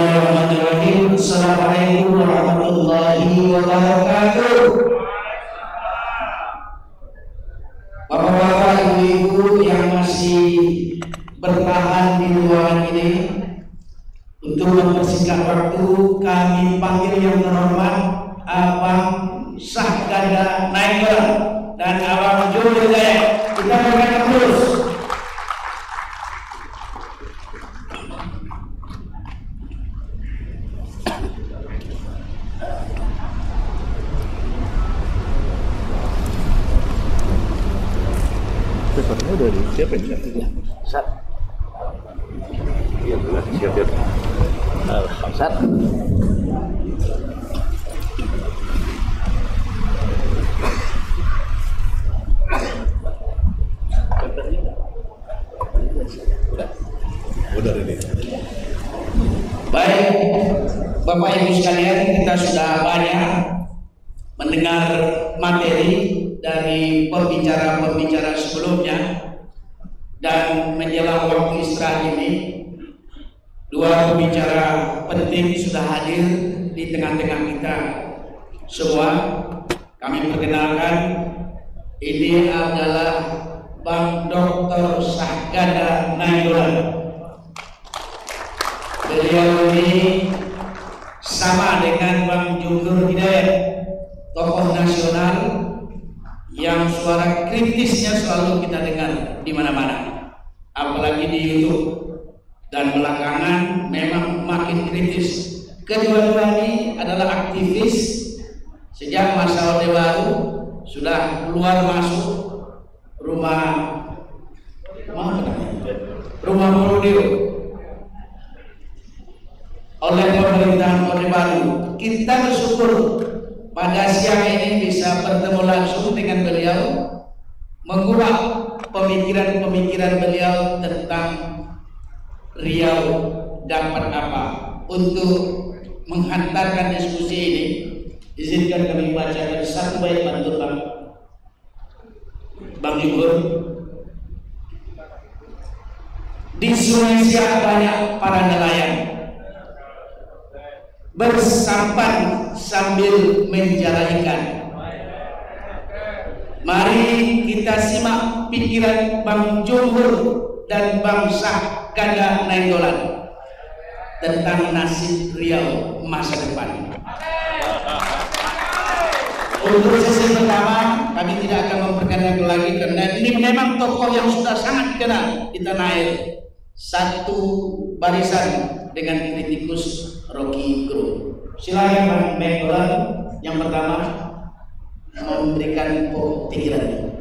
Bismillahirrahmanirrahim. Assalamualaikum warahmatullahi wabarakatuh. Bapak-bapak, ibu-ibu yang masih bertahan di ruangan ini, untuk mempersingkat waktu, kami panggil yang terhormat Abang Syahganda Nainggolan dan Abang Jul Hidayat. Kita berikan terus. Pepernya udah siapa ini? Sat. Iya, benar siap. Sat. Udah ini. Baik, Bapak Ibu sekalian, kita sudah banyak mendengar materi dari pembicara-pembicara sebelumnya, dan menjelang waktu istirahat ini dua pembicara penting sudah hadir di tengah-tengah kita semua. Kami perkenalkan, ini adalah Bang Dr. Syahganda Nainggolan. Beliau ini sama dengan Bang Jul Hidayat, tokoh nasional yang suara kritisnya selalu kita dengar di mana-mana, apalagi di YouTube, dan belakangan memang makin kritis. Kedua-dua ini adalah aktivis sejak masa Orde Baru, sudah keluar masuk rumah Prodio oleh pemerintahan Orde Baru. Kita bersyukur pada siang ini bisa bertemu langsung dengan beliau, mengubah pemikiran-pemikiran beliau tentang Riau dapat apa. Untuk menghantarkan diskusi ini, izinkan kami bacakan satu bait pantun Bang Jumhur. Di Sungai Siak banyak para nelayan bersampan sambil menjala ikan. Mari kita simak pikiran Bang Jumhur dan Bang Syahganda Nainggolan tentang nasib Riau masa depan. Untuk sesi pertama, kami tidak akan memperkenalkan lagi karena ini memang tokoh yang sudah sangat dikenal di tanah air. Satu barisan dengan kritikus Rocky Gerung. Silakan Bang Nainggolan yang pertama memberikan pikirannya.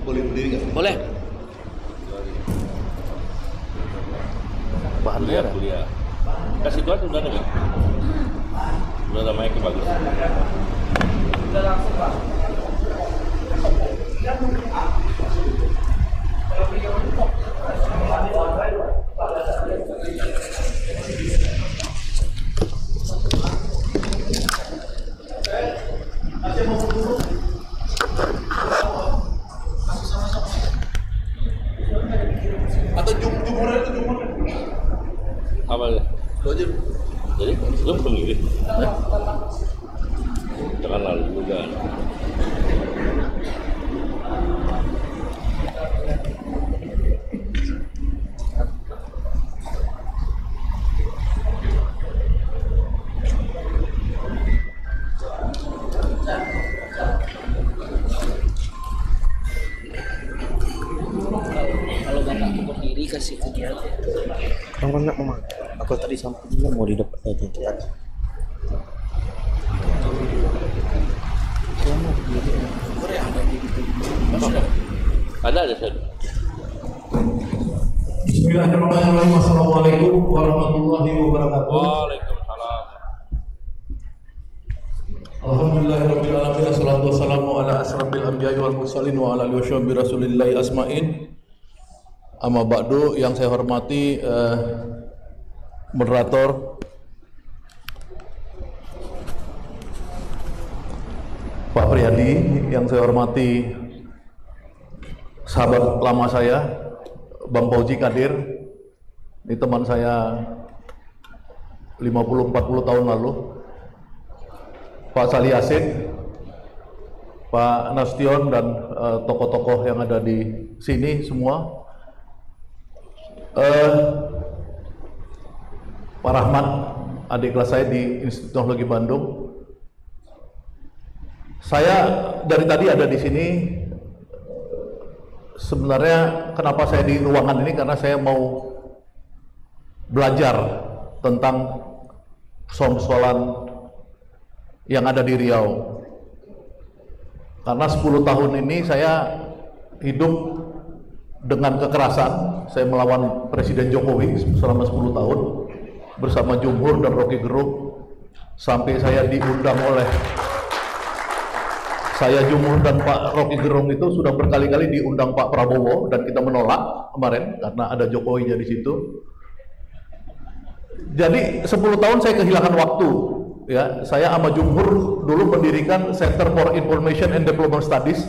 Boleh berdiri nggak? Boleh. Bahan kuliah. Kasih tuan udah ada nggak? Udah ada mic bagus. Udah langsung Pak. Atau jumur apa ya? Aja. Jadi lu pemilih. Jangan lalu juga. Kalau bapak berdiri kasih kegiatan. Yang mana mama? Aku tadi sampingnya mau di depan itu ada. Ada saya. Bismillahirrahmanirrahim. Assalamualaikum warahmatullahi wabarakatuh. Waalaikumsalam. Alhamdulillahirabbil alamin. Wassalatu wassalamu ala asrofil anbiya'i wal mursalin wa ala alihi washabihi rasulillahi asma'in. Amma ba'du, yang saya hormati moderator Pak Priyadi, yang saya hormati sahabat lama saya Bang Fauzi Kadir, Ini teman saya 50-40 tahun lalu, Pak Salih Yasin, Pak Nastion, dan tokoh-tokoh yang ada di sini semua. Pak Rahmat, adik kelas saya di Institut Teknologi Bandung. Saya dari tadi ada di sini. Sebenarnya kenapa saya di ruangan ini, karena saya mau belajar tentang persoalan yang ada di Riau. Karena 10 tahun ini saya hidup dengan kekerasan. Saya melawan Presiden Jokowi selama 10 tahun bersama Jumhur dan Rocky Gerung, sampai saya diundang oleh Jumhur dan Pak Rocky Gerung itu sudah berkali-kali diundang Pak Prabowo, dan kita menolak kemarin karena ada Jokowinya di situ. Jadi 10 tahun saya kehilangan waktu. Ya, saya sama Jumhur dulu mendirikan Center for Information and Development Studies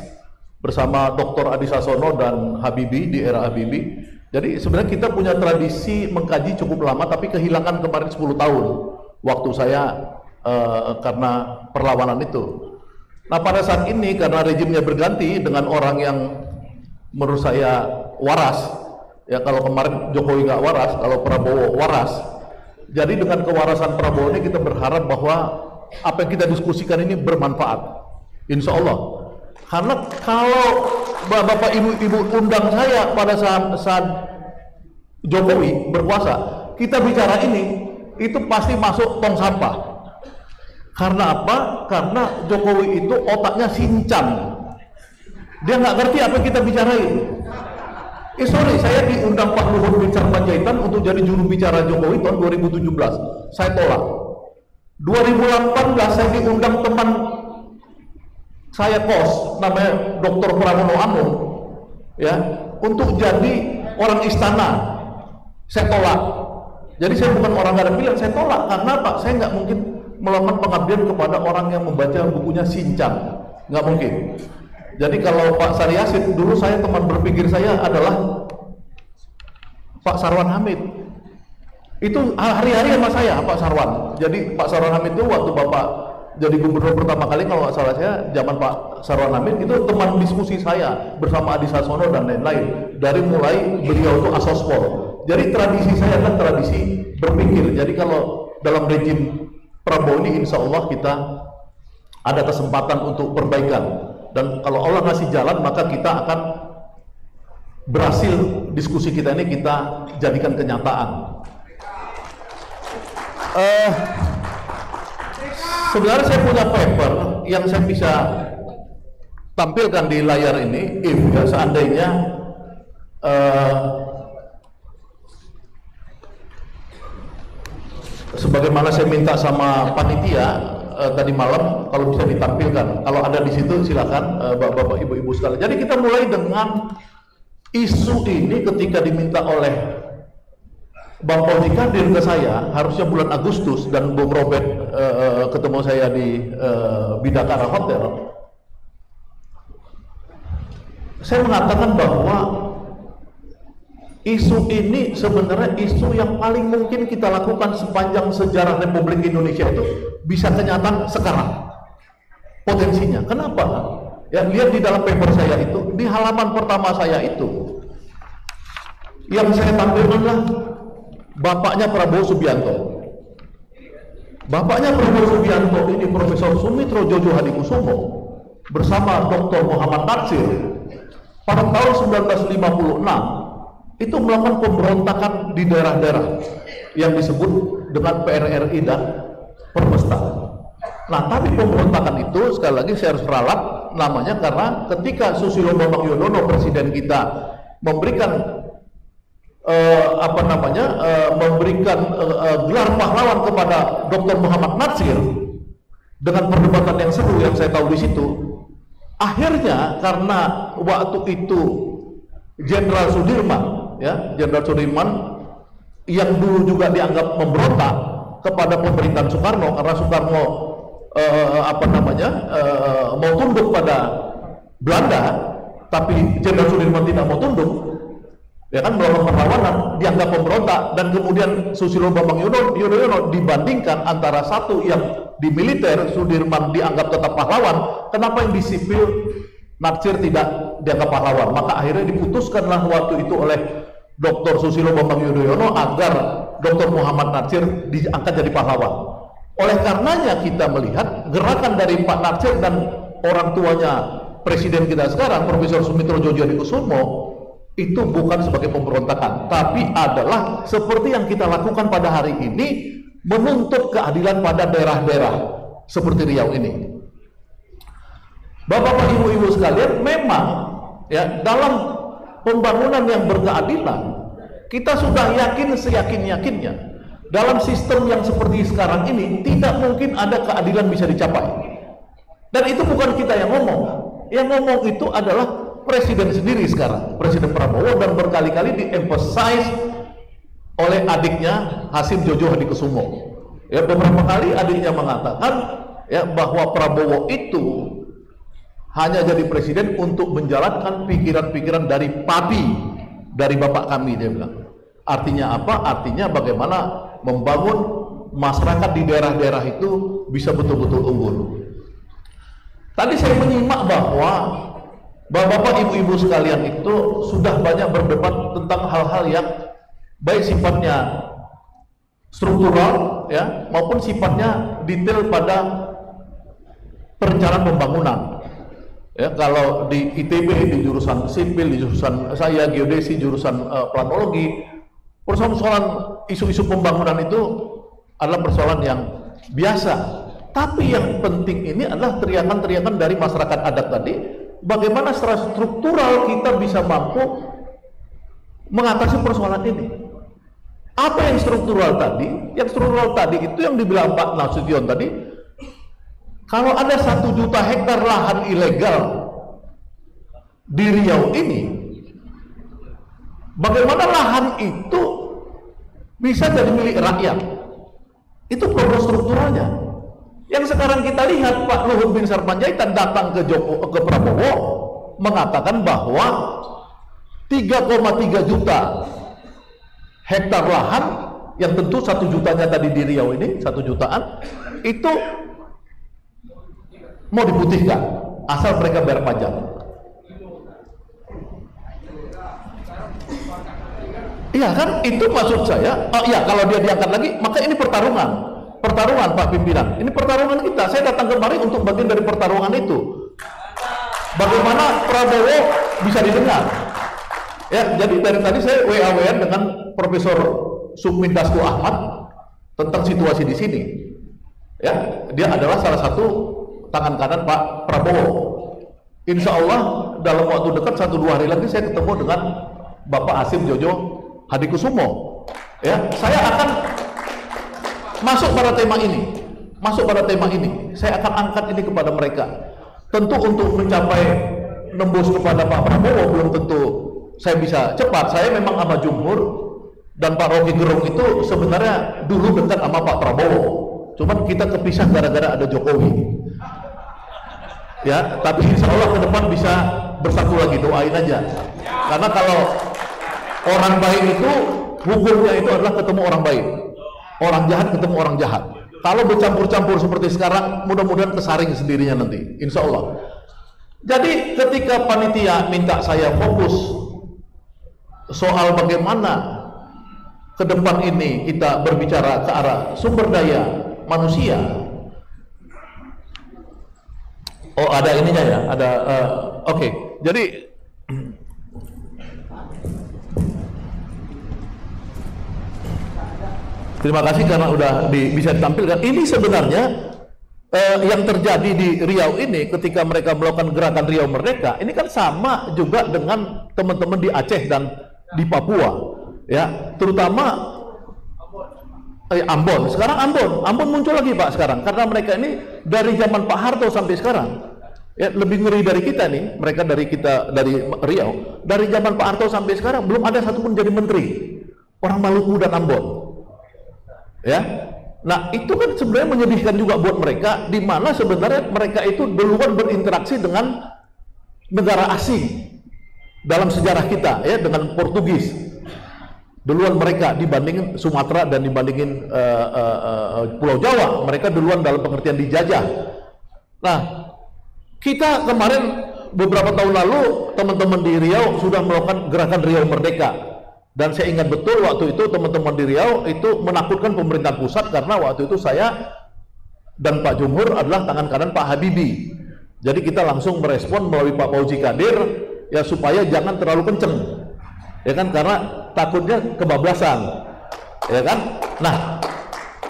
bersama Dr. Adi Sasono dan Habibie di era Habibie. Jadi sebenarnya kita punya tradisi mengkaji cukup lama, tapi kehilangan kemarin 10 tahun waktu saya karena perlawanan itu. Nah, pada saat ini karena rejimnya berganti dengan orang yang menurut saya waras, ya, kalau kemarin Jokowi nggak waras, kalau Prabowo waras. Jadi dengan kewarasan Prabowo ini kita berharap bahwa apa yang kita diskusikan ini bermanfaat, insya Allah. Karena kalau bapak ibu undang saya pada saat Jokowi berkuasa, kita bicara ini, itu pasti masuk tong sampah. Karena apa? Karena Jokowi itu otaknya sincang. Dia nggak ngerti apa yang kita bicarain. Sorry, saya diundang Pak Luhut Bin Sarpanjaitan untuk jadi juru bicara Jokowi tahun 2017. Saya tolak. 2018 saya diundang teman saya kos, namanya Dr. Pramono Anung, ya, untuk jadi orang istana. Saya tolak. Jadi saya bukan orang nggak ada pilihan, saya tolak. Karena Pak, saya nggak mungkin melakukan pengabdian kepada orang yang membaca bukunya sincang, nggak mungkin. Jadi kalau Pak Salih Yasin, dulu saya teman berpikir saya adalah Pak Sarwan Hamid. Itu hari-hari sama saya Pak Sarwan. Jadi Pak Sarwan Hamid itu waktu Bapak jadi gubernur pertama kali, kalau nggak salah saya zaman Pak Sarwan Hamid, itu teman diskusi saya bersama Adi Sasono dan lain-lain. Dari mulai beliau itu asospol. Jadi tradisi saya kan tradisi berpikir. Jadi kalau dalam rejim Prabowo ini insya Allah kita ada kesempatan untuk perbaikan, dan kalau Allah ngasih jalan maka kita akan berhasil. Diskusi kita ini kita jadikan kenyataan. Sebenarnya saya punya paper yang saya bisa tampilkan di layar ini, if ya, seandainya sebagaimana saya minta sama panitia tadi malam, kalau bisa ditampilkan, kalau ada di situ silakan bapak-bapak, ibu-ibu sekalian. Jadi kita mulai dengan isu ini ketika diminta oleh Bang Fauzi Kadir ke saya, harusnya bulan Agustus, dan Bung Robert ketemu saya di Bidakara Hotel. Saya mengatakan bahwa isu ini sebenarnya isu yang paling mungkin kita lakukan sepanjang sejarah Republik Indonesia itu bisa kenyataan sekarang potensinya. Kenapa? Ya, lihat di dalam paper saya itu, di halaman pertama saya itu yang saya tampilkanlah bapaknya Prabowo Subianto. Bapaknya Prabowo Subianto ini Profesor Sumitro Jojo Hadikusumo bersama Dr. Muhammad Natsir pada tahun 1956 itu melakukan pemberontakan di daerah-daerah yang disebut dengan PRRI dan Permesta. Nah, tapi pemberontakan itu sekali lagi saya harus ralat namanya, karena ketika Susilo Bambang Yudhoyono presiden kita memberikan memberikan gelar pahlawan kepada Dr. Muhammad Natsir dengan perdebatan yang seru yang saya tahu di situ, akhirnya karena waktu itu Jenderal Sudirman, ya, Jenderal Sudirman yang dulu juga dianggap memberontak kepada pemerintahan Soekarno, karena Soekarno mau tunduk pada Belanda, tapi Jenderal Sudirman tidak mau tunduk. ya kan, melakukan perlawanan, dianggap pemberontak, dan kemudian Susilo Bambang Yudhoyono dibandingkan antara satu yang di militer, Sudirman dianggap tetap pahlawan, kenapa yang di sipil Natsir tidak dianggap pahlawan? Maka akhirnya diputuskanlah waktu itu oleh Dr. Susilo Bambang Yudhoyono agar Dr. Muhammad Natsir diangkat jadi pahlawan. Oleh karenanya kita melihat gerakan dari Pak Natsir dan orang tuanya presiden kita sekarang, Profesor Sumitro Djodikusumo, itu bukan sebagai pemberontakan, tapi adalah seperti yang kita lakukan pada hari ini, menuntut keadilan pada daerah-daerah seperti Riau ini. Bapak-bapak, ibu-ibu sekalian, memang ya dalam pembangunan yang berkeadilan kita sudah yakin seyakin-yakinnya dalam sistem yang seperti sekarang ini tidak mungkin ada keadilan bisa dicapai. Dan itu bukan kita yang ngomong. Yang ngomong itu adalah Presiden sendiri sekarang, Presiden Prabowo, dan berkali-kali di-emphasize oleh adiknya Hasim Jojo Hadikusumo. Ya, beberapa kali adiknya mengatakan ya bahwa Prabowo itu hanya jadi presiden untuk menjalankan pikiran-pikiran dari papi, dari bapak kami, dia bilang. Artinya apa? Artinya bagaimana membangun masyarakat di daerah-daerah itu bisa betul-betul unggul. Tadi saya menyimak bahwa bapak-bapak, ibu-ibu sekalian itu sudah banyak berdebat tentang hal-hal yang baik sifatnya struktural ya maupun sifatnya detail pada perencanaan pembangunan. Ya, kalau di ITB, di jurusan sipil, di jurusan saya geodesi, jurusan planologi, persoalan isu-isu pembangunan itu adalah persoalan yang biasa. Tapi yang penting ini adalah teriakan-teriakan dari masyarakat adat tadi, bagaimana secara struktural kita bisa mampu mengatasi persoalan ini. Apa yang struktural tadi? Yang struktural tadi itu yang dibilang Pak Nasution tadi, kalau ada 1 juta hektar lahan ilegal di Riau ini, bagaimana lahan itu bisa jadi milik rakyat? Itu problem strukturalnya. Yang sekarang kita lihat, Pak Luhut bin Sarpanjaitan datang ke Prabowo mengatakan bahwa 3,3 juta hektar lahan, yang tentu 1 jutanya tadi di Riau ini, 1 jutaan, itu mau diputihkan asal mereka bayar pajak. Iya kan, itu maksud saya. Oh iya, kalau dia diangkat lagi, maka ini pertarungan Pak pimpinan. Ini pertarungan kita. Saya datang kemari untuk bagian dari pertarungan itu. Bagaimana Prabowo bisa didengar? Ya, jadi dari tadi saya WA-WA dengan Profesor Sukmin Dasko Ahmad tentang situasi di sini. Ya, dia adalah salah satu tangan kanan Pak Prabowo. Insya Allah dalam waktu dekat 1-2 hari lagi saya ketemu dengan Bapak Hasim Jojo Hadikusumo. Ya, saya akan masuk pada tema ini. Saya akan angkat ini kepada mereka. Tentu untuk mencapai nembus kepada Pak Prabowo belum tentu saya bisa cepat. Saya memang sama Jumhur dan Pak Rocky Gerung itu sebenarnya dulu dekat sama Pak Prabowo. Cuman kita kepisah gara-gara ada Jokowi. Ya, tapi insya Allah ke depan bisa bersatu lagi, doain aja. Karena kalau orang baik itu hukumnya itu adalah ketemu orang baik, orang jahat ketemu orang jahat. Kalau bercampur-campur seperti sekarang, mudah-mudahan kesaring sendirinya nanti, insya Allah. Jadi ketika panitia minta saya fokus soal bagaimana ke depan ini kita berbicara ke arah sumber daya manusia. Oh, ada ininya ya, ada oke. Jadi terima kasih karena udah bisa ditampilkan. Ini sebenarnya yang terjadi di Riau ini ketika mereka melakukan gerakan Riau Merdeka, ini kan sama juga dengan teman-teman di Aceh dan di Papua, ya, terutama Ambon. Sekarang Ambon muncul lagi Pak sekarang, karena mereka ini dari zaman Pak Harto sampai sekarang, ya, lebih ngeri dari kita nih. Mereka dari Riau, dari zaman Pak Harto sampai sekarang belum ada satupun jadi menteri orang Maluku dan Ambon, ya. Nah itu kan sebenarnya menyedihkan juga buat mereka, di mana sebenarnya mereka itu duluan berinteraksi dengan negara asing dalam sejarah kita, ya, dengan Portugis. duluan mereka dibandingin Sumatera dan dibandingin Pulau Jawa. Mereka duluan dalam pengertian dijajah. Nah, kita kemarin beberapa tahun lalu teman-teman di Riau sudah melakukan gerakan Riau Merdeka, dan saya ingat betul waktu itu teman-teman di Riau itu menakutkan pemerintah pusat karena waktu itu saya dan Pak Jumhur adalah tangan kanan Pak Habibie. Jadi kita langsung merespon melalui Pak Fauzi Qadir ya supaya jangan terlalu kenceng, ya kan, karena takutnya kebablasan, ya kan. Nah,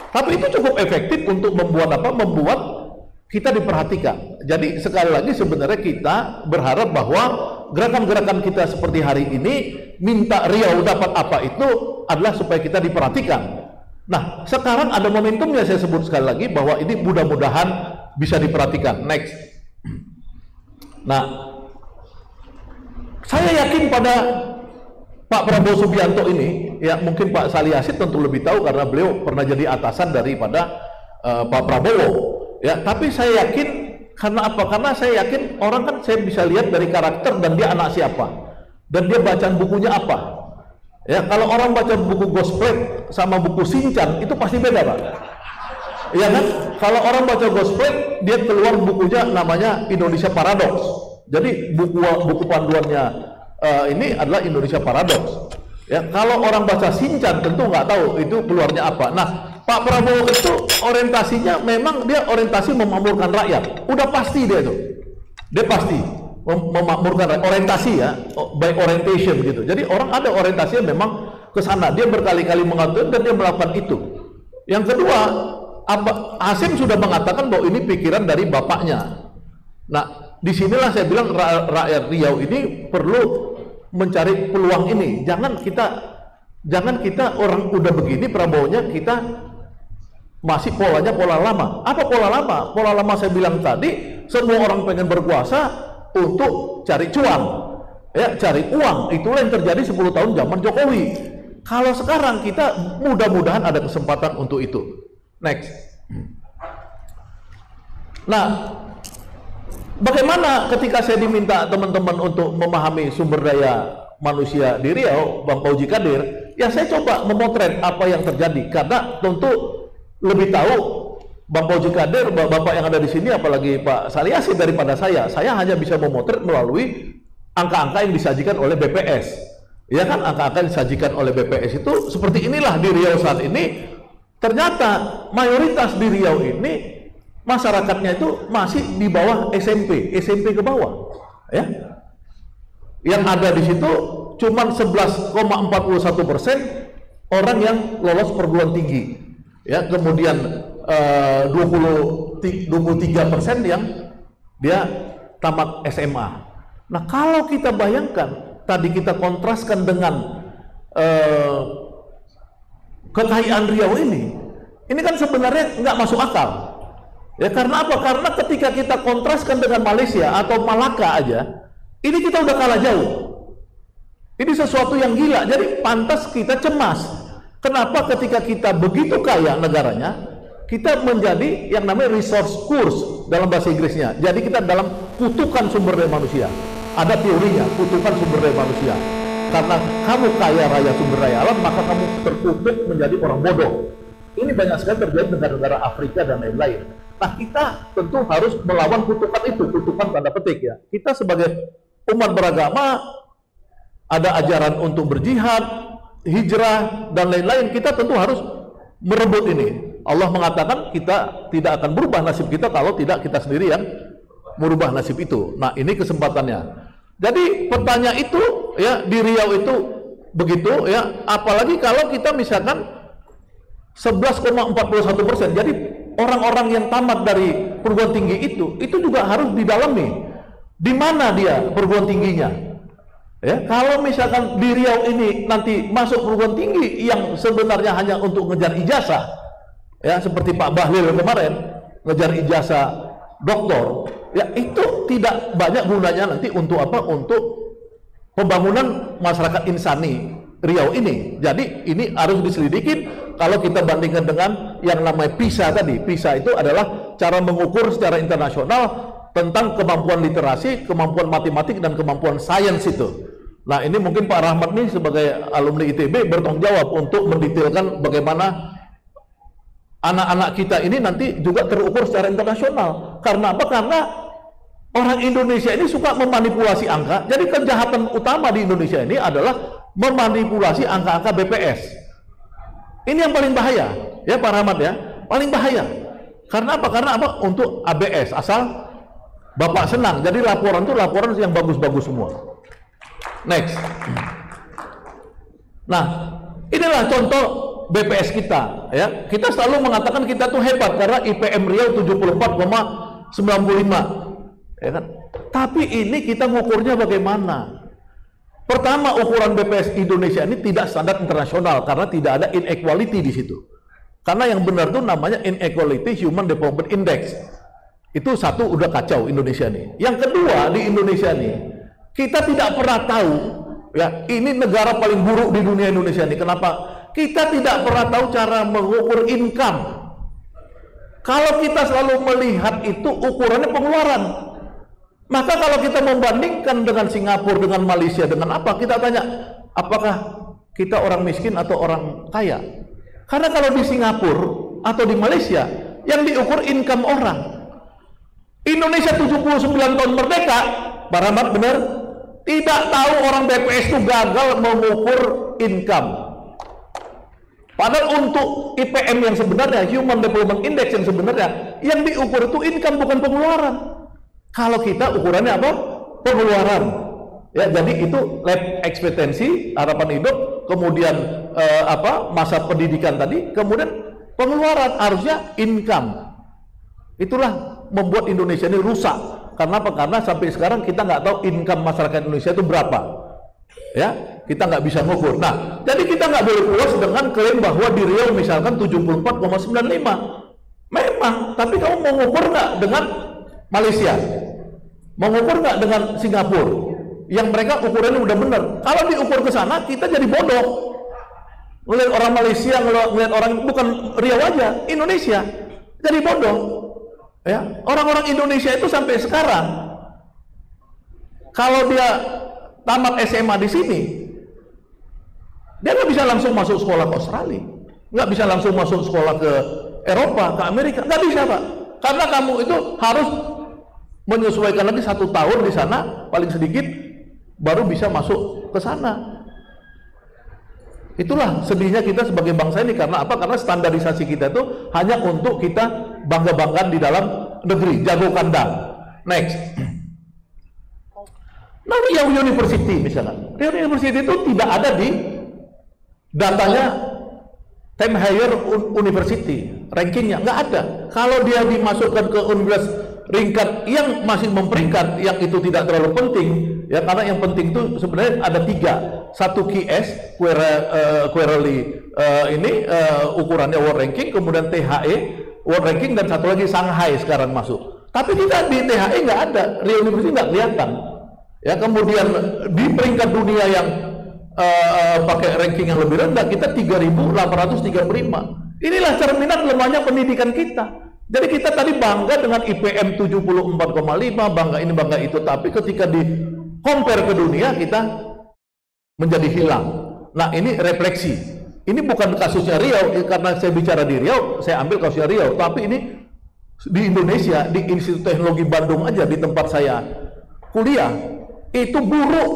tapi itu cukup efektif untuk membuat apa? Membuat kita diperhatikan. Jadi sekali lagi sebenarnya kita berharap bahwa gerakan-gerakan kita seperti hari ini minta Riau dapat apa itu adalah supaya kita diperhatikan. Nah, sekarang ada momentumnya, saya sebut sekali lagi bahwa ini mudah-mudahan bisa diperhatikan. Next. Nah, saya yakin pada Pak Prabowo Subianto ini, ya mungkin Pak Sali Asyid tentu lebih tahu karena beliau pernah jadi atasan daripada Pak Prabowo. Ya, tapi saya yakin karena apa? Karena saya yakin orang kan saya bisa lihat dari karakter dan dia anak siapa dan dia bacaan bukunya apa. Ya, kalau orang baca buku Gospel sama buku Sinchan itu pasti beda, Pak. Ya kan? Kalau orang baca Gospel dia keluar bukunya namanya Indonesia Paradox. Jadi buku panduannya ini adalah Indonesia Paradox. Ya, kalau orang baca Sinchan tentu nggak tahu itu keluarnya apa. Nah, Pak Prabowo itu orientasinya memang dia orientasi memakmurkan rakyat. Udah pasti dia itu. Dia pasti memakmurkan rakyat. Orientasi ya, by orientation gitu. Jadi orang ada orientasinya memang ke sana. Dia berkali-kali mengatakan dan dia melakukan itu. Yang kedua, Hasim sudah mengatakan bahwa ini pikiran dari bapaknya. Nah, disinilah saya bilang rakyat Riau ini perlu mencari peluang ini. Jangan kita orang udah begini Prabowo-nya kita masih polanya pola lama. Apa pola lama? Pola lama saya bilang tadi, semua orang pengen berkuasa untuk cari cuan, ya cari uang. Itulah yang terjadi 10 tahun zaman Jokowi. Kalau sekarang kita mudah-mudahan ada kesempatan untuk itu. Next. Nah, bagaimana ketika saya diminta teman-teman untuk memahami sumber daya manusia di Riau, Bang Fauzi Qadir, ya saya coba memotret apa yang terjadi karena tentu lebih tahu Bang Fauzi Qadir, Bapak yang ada di sini, apalagi Pak Sali Asyid daripada saya. Saya hanya bisa memotret melalui angka-angka yang disajikan oleh BPS. Ya kan, angka-angka yang disajikan oleh BPS itu seperti inilah di Riau saat ini. Ternyata mayoritas di Riau ini masyarakatnya itu masih di bawah SMP ke bawah. Ya. Yang ada di situ cuma 11,41% orang yang lolos perguruan tinggi. Ya, kemudian 23% yang dia tamat SMA. Nah, kalau kita bayangkan tadi kita kontraskan dengan kekayaan Riau ini kan sebenarnya nggak masuk akal. Ya, karena apa? Karena ketika kita kontraskan dengan Malaysia atau Malaka aja, ini kita udah kalah jauh. Ini sesuatu yang gila. Jadi pantas kita cemas. Kenapa ketika kita begitu kaya negaranya, kita menjadi yang namanya resource curse dalam bahasa Inggrisnya. Jadi kita dalam kutukan sumber daya manusia. Ada teorinya, kutukan sumber daya manusia. Karena kamu kaya raya sumber daya alam, maka kamu terkutuk menjadi orang bodoh. Ini banyak sekali terjadi di negara-negara Afrika dan lain-lain. Nah, kita tentu harus melawan kutukan itu, kutukan tanda petik ya. Kita sebagai umat beragama ada ajaran untuk berjihad, hijrah dan lain-lain, kita tentu harus merebut ini. Allah mengatakan kita tidak akan berubah nasib kita kalau tidak kita sendiri yang merubah nasib itu. Nah, ini kesempatannya. Jadi pertanyaan itu ya di Riau itu begitu ya, apalagi kalau kita misalkan 11,41%. Jadi orang-orang yang tamat dari perguruan tinggi itu juga harus didalami. Di mana dia perguruan tingginya? Ya, kalau misalkan di Riau ini nanti masuk perguruan tinggi yang sebenarnya hanya untuk ngejar ijazah, ya seperti Pak Bahlil kemarin ngejar ijazah doktor, ya itu tidak banyak gunanya nanti untuk apa? Untuk pembangunan masyarakat insani Riau ini. Jadi ini harus diselidikin. Kalau kita bandingkan dengan yang namanya PISA tadi, PISA itu adalah cara mengukur secara internasional tentang kemampuan literasi, kemampuan matematik dan kemampuan sains itu. Nah, ini mungkin Pak Rahmat nih sebagai alumni ITB bertanggung jawab untuk mendetailkan bagaimana anak-anak kita ini nanti juga terukur secara internasional. Karena apa? Karena orang Indonesia ini suka memanipulasi angka. Jadi kejahatan utama di Indonesia ini adalah memanipulasi angka-angka BPS. Ini yang paling bahaya, ya Pak Rahmat ya, paling bahaya. Karena apa? Karena apa? Untuk ABS, asal Bapak senang. Jadi laporan itu laporan yang bagus-bagus semua. Next. Nah, inilah contoh BPS kita, ya. Kita selalu mengatakan kita tuh hebat karena IPM Riau 74,95, ya kan? Tapi ini kita ngukurnya bagaimana? Pertama, ukuran BPS Indonesia ini tidak standar internasional karena tidak ada inequality di situ. Karena yang benar tuh namanya Inequality Human Development Index. Itu satu udah kacau Indonesia nih. Yang kedua, di Indonesia nih kita tidak pernah tahu, ya, ini negara paling buruk di dunia Indonesia nih. Kenapa? Kita tidak pernah tahu cara mengukur income. Kalau kita selalu melihat itu ukurannya pengeluaran. Maka kalau kita membandingkan dengan Singapura, dengan Malaysia, dengan apa? Kita tanya, apakah kita orang miskin atau orang kaya? Karena kalau di Singapura atau di Malaysia, yang diukur income orang. Indonesia 79 tahun merdeka, Pak Rahmat benar? Tidak tahu orang BPS itu gagal mengukur income. Padahal untuk IPM yang sebenarnya, Human Development Index yang sebenarnya, yang diukur itu income bukan pengeluaran. Kalau kita ukurannya apa? Pengeluaran. Ya, jadi itu life expectancy, harapan hidup, kemudian masa pendidikan tadi, kemudian pengeluaran, harusnya income. Itulah membuat Indonesia ini rusak. Karena apa? Karena sampai sekarang kita nggak tahu income masyarakat Indonesia itu berapa, ya, kita nggak bisa ngukur. Nah, jadi kita nggak boleh puas dengan klaim bahwa di Riau misalkan 74,95. Memang, tapi kamu mau ngukur nggak dengan Malaysia? Mau ngukur nggak dengan Singapura? Yang mereka ukurannya udah benar. Kalau diukur ke sana, kita jadi bodoh. Ngelihat orang Malaysia, ngelihat orang bukan Riau aja, Indonesia jadi bodoh. Ya, orang-orang Indonesia itu sampai sekarang kalau dia tamat SMA di sini, dia nggak bisa langsung masuk sekolah ke Australia, nggak bisa langsung masuk sekolah ke Eropa, ke Amerika, nggak bisa Pak, karena kamu itu harus menyesuaikan lagi 1 tahun di sana paling sedikit baru bisa masuk ke sana. Itulah sedihnya kita sebagai bangsa ini. Karena apa? Karena standarisasi kita itu hanya untuk kita bangga-banggaan di dalam negeri, jago kandang. Next. Nah, Riau University misalnya, Riau University itu tidak ada di datanya Time Higher University, rankingnya nggak ada. Kalau dia dimasukkan ke universitas ringkat yang masih memperingkat, yang itu tidak terlalu penting, ya, karena yang penting itu sebenarnya ada 3. Satu QS, Quarterly ukurannya World Ranking, kemudian THE World Ranking, dan satu lagi Shanghai sekarang masuk. Tapi kita di THE nggak ada, Riau University nggak kelihatan. Ya, kemudian di peringkat dunia yang pakai ranking yang lebih rendah, kita 3.835. Inilah cerminan lemahnya pendidikan kita. Jadi kita tadi bangga dengan IPM 74,5, bangga ini bangga itu, tapi ketika di compare ke dunia kita menjadi hilang. Nah, ini refleksi. Ini bukan kasusnya Riau, karena saya bicara di Riau, saya ambil kasusnya Riau, tapi ini di Indonesia, di Institut Teknologi Bandung aja, di tempat saya kuliah, itu buruk.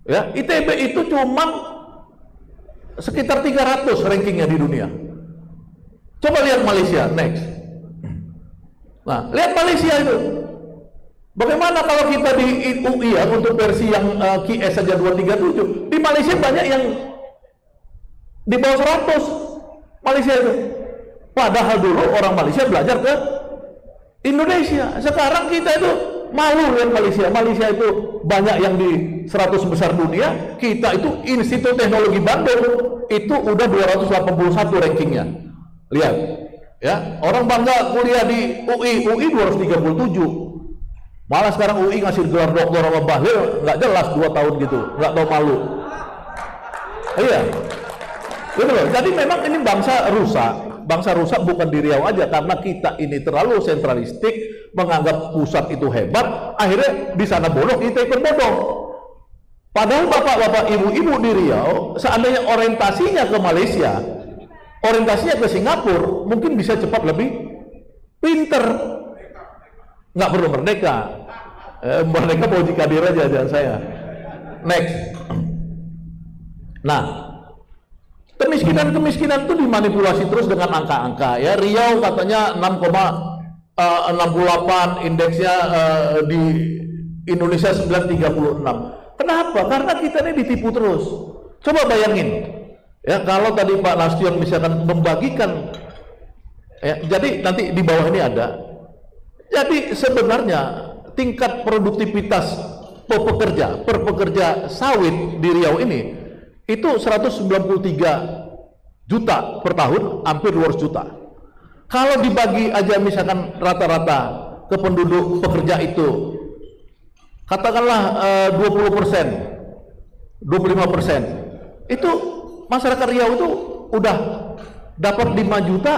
Ya, ITB itu cuma sekitar 300 rankingnya di dunia. Coba lihat Malaysia, next. Nah, lihat Malaysia itu. Bagaimana kalau kita di UI ya, untuk versi yang QS saja 237, di Malaysia banyak yang di bawah 100 Malaysia itu. Padahal dulu orang Malaysia belajar ke Indonesia. Sekarang kita itu malu lihat Malaysia. Malaysia itu banyak yang di 100 besar dunia, kita itu Institut Teknologi Bandung itu udah 281 rankingnya. Lihat, ya, orang bangga kuliah di UI 237. Malah sekarang UI ngasih gelar doktor sama bahlil, nggak jelas 2 tahun gitu, nggak tahu malu. Iya, gitu loh. Jadi memang ini bangsa rusak. Bangsa rusak bukan di Riau aja, karena kita ini terlalu sentralistik, menganggap pusat itu hebat, akhirnya di sana bodoh, kita ikut bodoh. Padahal bapak-bapak, ibu-ibu di Riau, seandainya orientasinya ke Malaysia, orientasinya ke Singapura, mungkin bisa cepat lebih pinter. Nggak perlu merdeka. Merdeka mau dikadir aja, jangan saya. Next. Nah, kemiskinan itu dimanipulasi terus dengan angka-angka. Ya, Riau katanya 6,68, indeksnya di Indonesia 936. Kenapa? Karena kita ini ditipu terus. Coba bayangin, ya kalau tadi Pak Nasution misalkan membagikan, ya, jadi nanti di bawah ini ada. Jadi sebenarnya tingkat produktivitas per pekerja sawit di Riau ini itu 193 juta per tahun, hampir 200 juta. Kalau dibagi aja misalkan rata-rata ke penduduk pekerja itu, katakanlah 20%, 25%, itu masyarakat Riau itu udah dapat 5 juta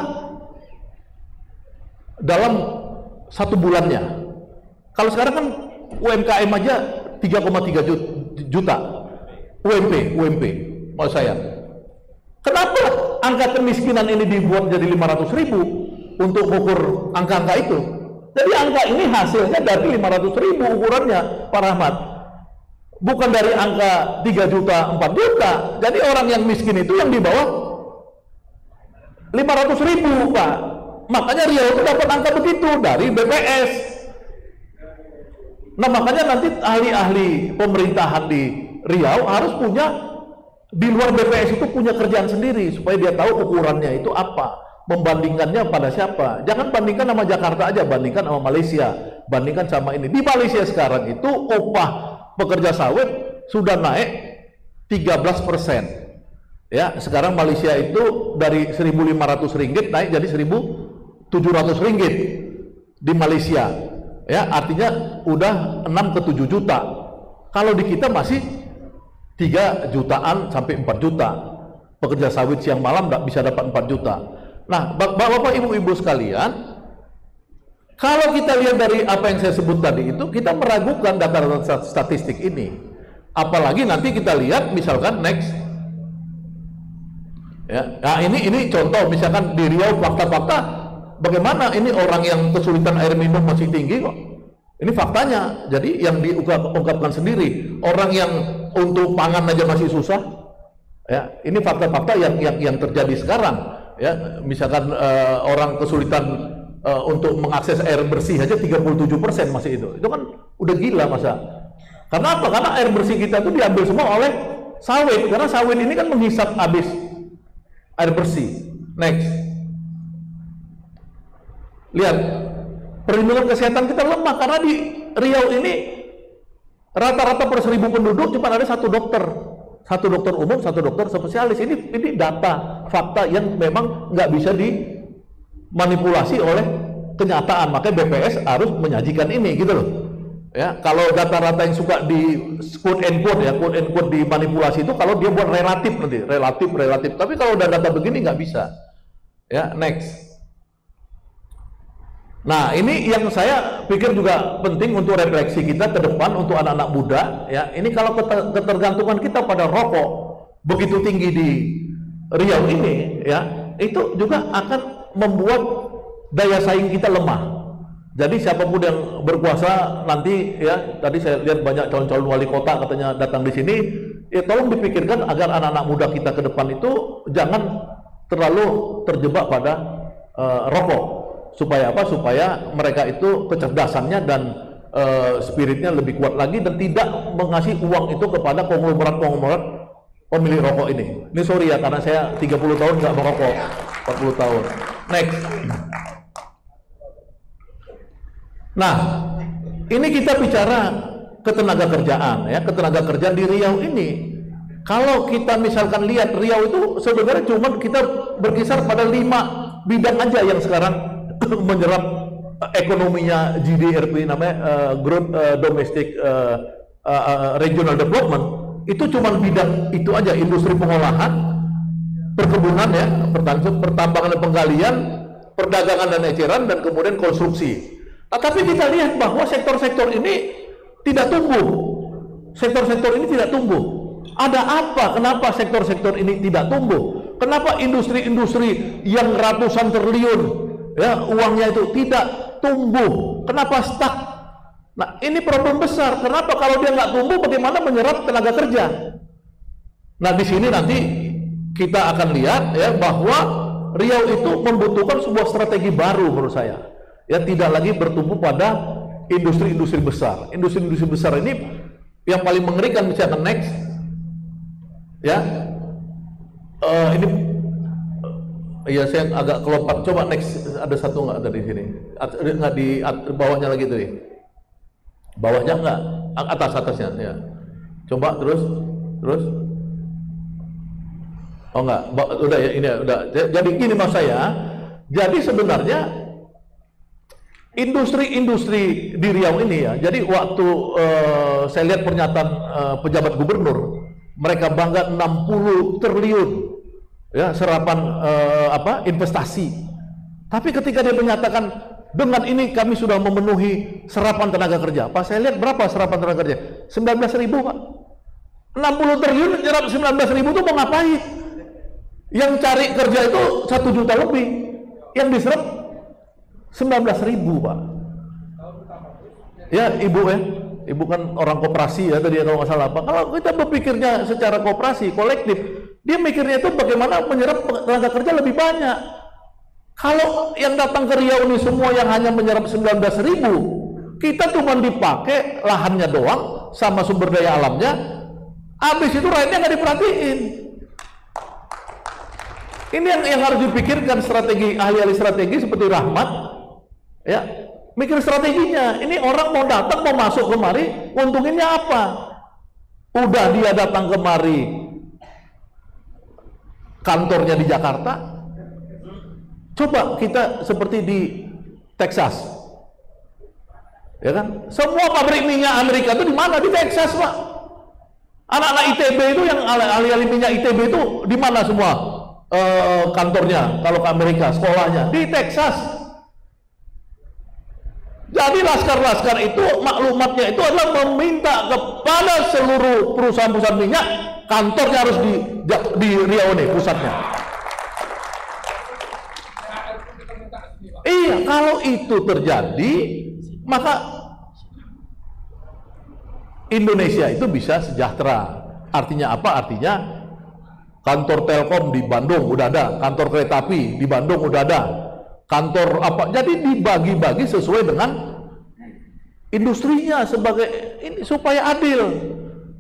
dalam 1 bulannya. Kalau sekarang kan UMKM aja 3,3 juta UMP mau saya. Kenapa angka kemiskinan ini dibuat jadi 500.000 untuk ukur angka-angka itu? Jadi angka ini hasilnya dari 500.000 ukurannya, Pak Rahmat. Bukan dari angka 3 juta, 4 juta. Jadi orang yang miskin itu yang di bawah 500.000, Pak. Makanya Riau itu dapat angka begitu dari BPS. Nah, makanya nanti ahli-ahli pemerintahan di Riau harus punya, di luar BPS itu punya kerjaan sendiri supaya dia tahu ukurannya itu apa. Membandingkannya pada siapa? Jangan bandingkan sama Jakarta aja, bandingkan sama Malaysia, bandingkan sama ini. Di Malaysia sekarang itu upah pekerja sawit sudah naik 13%. Ya, sekarang Malaysia itu dari 1.500 ringgit naik jadi 1.700 ringgit di Malaysia. Ya, artinya udah 6 ke 7 juta. Kalau di kita masih 3 jutaan sampai 4 juta. Pekerja sawit siang malam nggak bisa dapat 4 juta. Nah, Bapak Ibu sekalian, kalau kita lihat dari apa yang saya sebut tadi itu, kita meragukan data-data statistik ini. Apalagi nanti kita lihat misalkan next. Ya, nah ini contoh misalkan di Riau fakta-fakta bagaimana ini orang yang kesulitan air minum masih tinggi kok. Ini faktanya. Jadi yang diungkapkan sendiri, orang yang untuk pangan aja masih susah. Ya, ini fakta-fakta yang terjadi sekarang. Ya, misalkan orang kesulitan untuk mengakses air bersih aja 37% masih itu kan udah gila masa. Karena apa? Karena air bersih kita itu diambil semua oleh sawit, karena sawit ini kan menghisap habis air bersih. Next, lihat perlindungan kesehatan kita lemah karena di Riau ini rata-rata per 1.000 penduduk cuma ada 1 dokter. 1 dokter umum, 1 dokter spesialis. Ini data, fakta yang memang nggak bisa dimanipulasi oleh kenyataan. Makanya BPS harus menyajikan ini, gitu loh. Ya, kalau data-data yang suka di quote and quote dimanipulasi itu kalau dia buat relatif nanti, relatif. Tapi kalau udah data begini nggak bisa. Ya, next. Nah, ini yang saya pikir juga penting untuk refleksi kita ke depan untuk anak-anak muda. Ya, ini kalau ketergantungan kita pada rokok begitu tinggi di Riau ini, ya, itu juga akan membuat daya saing kita lemah. Jadi siapapun yang berkuasa nanti, ya, tadi saya lihat banyak calon-calon wali kota katanya datang di sini, ya tolong dipikirkan agar anak-anak muda kita ke depan itu jangan terlalu terjebak pada rokok. Supaya apa? Supaya mereka itu kecerdasannya dan spiritnya lebih kuat lagi dan tidak mengasih uang itu kepada konglomerat pemilik rokok ini. Ini sorry ya, karena saya 30 tahun nggak merokok, 40 tahun. Next. Nah, ini kita bicara ketenaga kerjaan, ya, ketenaga kerjaan di Riau ini. Kalau kita misalkan lihat Riau itu sebenarnya cuma kita berkisar pada 5 bidang aja yang sekarang menyerap ekonominya GDRP, namanya Growth Domestic Regional Development. Itu cuma bidang itu aja, industri pengolahan, perkebunan, ya, pertambangan dan penggalian, perdagangan dan eceran, dan kemudian konstruksi. Nah, tapi kita lihat bahwa sektor-sektor ini tidak tumbuh. sektor-sektor ini tidak tumbuh. Ada apa? Kenapa sektor-sektor ini tidak tumbuh? Kenapa industri-industri yang ratusan triliun ya uangnya itu tidak tumbuh? Kenapa stuck? Nah, ini problem besar. Kenapa kalau dia nggak tumbuh, bagaimana menyerap tenaga kerja? Nah, di sini nanti kita akan lihat ya bahwa Riau itu membutuhkan sebuah strategi baru menurut saya. Ya, tidak lagi bertumbuh pada industri-industri besar. Industri-industri besar ini yang paling mengerikan misalkan next ya. Ini ya saya agak kelompat. Coba next, ada satu nggak ada di sini? Nggak di bawahnya lagi tadi. Bawahnya enggak, atasnya ya. Coba terus. Oh enggak, udah ya ini udah. Jadi gini mas saya. Jadi sebenarnya industri-industri di Riau ini ya. Jadi waktu saya lihat pernyataan pejabat gubernur, mereka bangga 60 triliun ya serapan investasi. Tapi ketika dia menyatakan dengan ini kami sudah memenuhi serapan tenaga kerja. Pas saya lihat berapa serapan tenaga kerja? 19.000 Pak. 60 triliun nyerap 19.000 itu mau ngapain? Yang cari kerja itu 1 juta lebih. Yang diserap 19.000 Pak. Ya Ibu ya. Ibu kan orang koperasi ya tadi kalau nggak salah Pak. Kalau kita berpikirnya secara koperasi, kolektif, dia mikirnya itu bagaimana menyerap tenaga kerja lebih banyak. Kalau yang datang ke Riau ini semua yang hanya menyerap 19.000, kita cuma dipakai lahannya doang sama sumber daya alamnya, habis itu rakyatnya nggak diperhatiin. Ini yang harus dipikirkan strategi ahli-ahli strategi seperti Rahmat, ya mikir strateginya. Ini orang mau datang mau masuk kemari, untunginnya apa? Udah dia datang kemari, kantornya di Jakarta. Coba kita seperti di Texas, ya kan? Semua pabrik minyak Amerika itu di mana? Di Texas, Pak. Anak-anak ITB itu yang ahli-ahli minyak ITB itu di mana semua kantornya? Kalau ke Amerika, sekolahnya di Texas. Jadi laskar-laskar itu maklumatnya itu adalah meminta kepada seluruh perusahaan-perusahaan minyak kantornya harus di Riau nih pusatnya. Iya, kalau itu terjadi, maka Indonesia itu bisa sejahtera. Artinya apa? Artinya kantor Telkom di Bandung udah ada, kantor kereta api di Bandung udah ada, kantor apa? Jadi dibagi-bagi sesuai dengan industrinya sebagai ini supaya adil.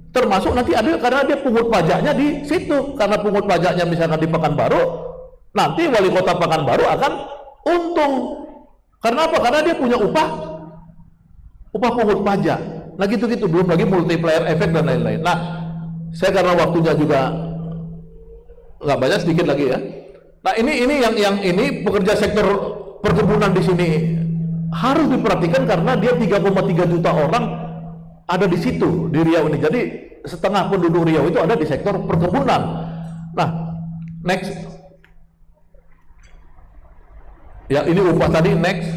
Termasuk nanti adil karena dia pungut pajaknya di situ. Karena pungut pajaknya misalkan di Pekanbaru, nanti wali kota Pekanbaru akan untung. Karena apa? Karena dia punya upah pungut pajak. Nah gitu-gitu, belum lagi multiplier efek dan lain-lain. Nah, saya karena waktunya juga nggak banyak, sedikit lagi ya. Nah ini yang ini pekerja sektor perkebunan di sini harus diperhatikan karena dia 3,3 juta orang ada di situ di Riau ini. Jadi setengah penduduk Riau itu ada di sektor perkebunan. Nah, next. Ya ini upah tadi next.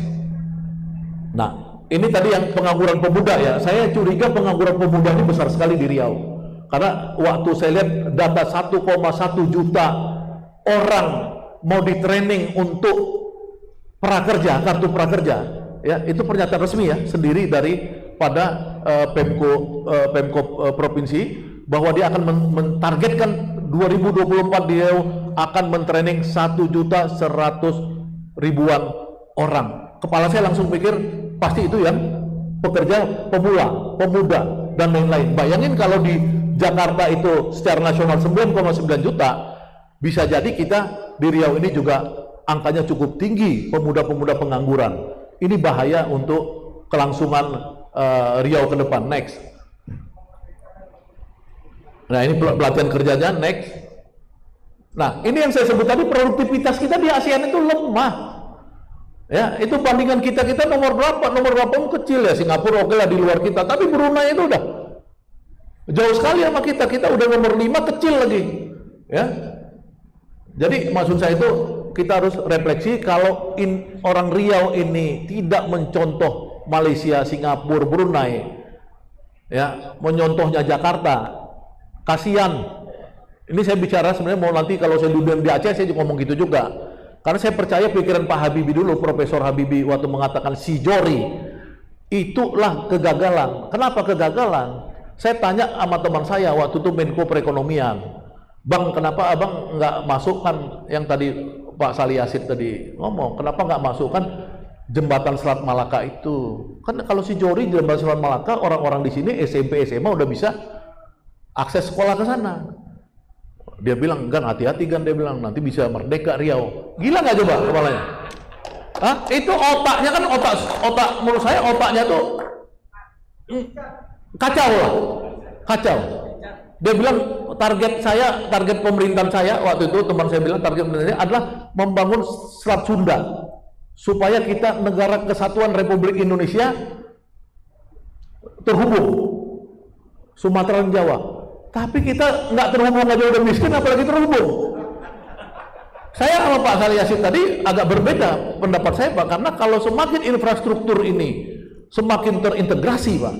Nah ini tadi yang pengangguran pemuda ya. Saya curiga pengangguran pemuda ini besar sekali di Riau. Karena waktu saya lihat data 1,1 juta orang mau di training untuk prakerja, kartu prakerja. Ya itu pernyataan resmi ya sendiri daripada Pemko provinsi bahwa dia akan mentargetkan 2024 dia akan mentraining 1.100.000 orang. Kepala saya langsung pikir pasti itu yang pekerja pemuda dan lain-lain. Bayangin kalau di Jakarta itu secara nasional 9,9 juta, bisa jadi kita di Riau ini juga angkanya cukup tinggi pemuda-pemuda pengangguran. Ini bahaya untuk kelangsungan Riau ke depan. Next. Nah ini pelatihan kerjanya. Next. Nah ini yang saya sebut tadi, produktivitas kita di ASEAN itu lemah. Ya, itu bandingan kita nomor berapa? Nomor berapa pun kecil ya. Singapura oke lah di luar kita, tapi Brunei itu udah jauh sekali sama kita. Kita udah nomor 5 kecil lagi. Ya. Jadi maksud saya itu kita harus refleksi kalau orang Riau ini tidak mencontoh Malaysia, Singapura, Brunei, ya, menyontohnya Jakarta. Kasihan. Ini saya bicara sebenarnya mau nanti kalau saya duduk di Aceh saya ngomong gitu juga. Karena saya percaya pikiran Pak Habibie dulu, Profesor Habibie waktu mengatakan Sijori, itulah kegagalan. Kenapa kegagalan? Saya tanya sama teman saya waktu itu Menko Perekonomian, Bang, kenapa abang nggak masukkan yang tadi Pak Salih Yasin tadi ngomong, kenapa nggak masukkan jembatan Selat Malaka itu? Kan kalau Sijori jembatan Selat Malaka, orang-orang di sini SMP SMA udah bisa akses sekolah ke sana. Dia bilang, Gan, hati-hati Gan, dia bilang, nanti bisa merdeka Riau. Gila nggak coba kepalanya? Hah? Itu otaknya kan otak menurut saya otaknya tuh kacau lah, kacau. Dia bilang target pemerintahan saya waktu itu, teman saya bilang target pemerintahan adalah membangun Selat Sunda supaya kita negara kesatuan Republik Indonesia terhubung Sumatera dan Jawa. Tapi kita nggak terhubung aja udah miskin, apalagi terhubung. Saya sama Pak Salih Yasin tadi agak berbeda pendapat saya, Pak, karena kalau semakin infrastruktur ini semakin terintegrasi, Pak,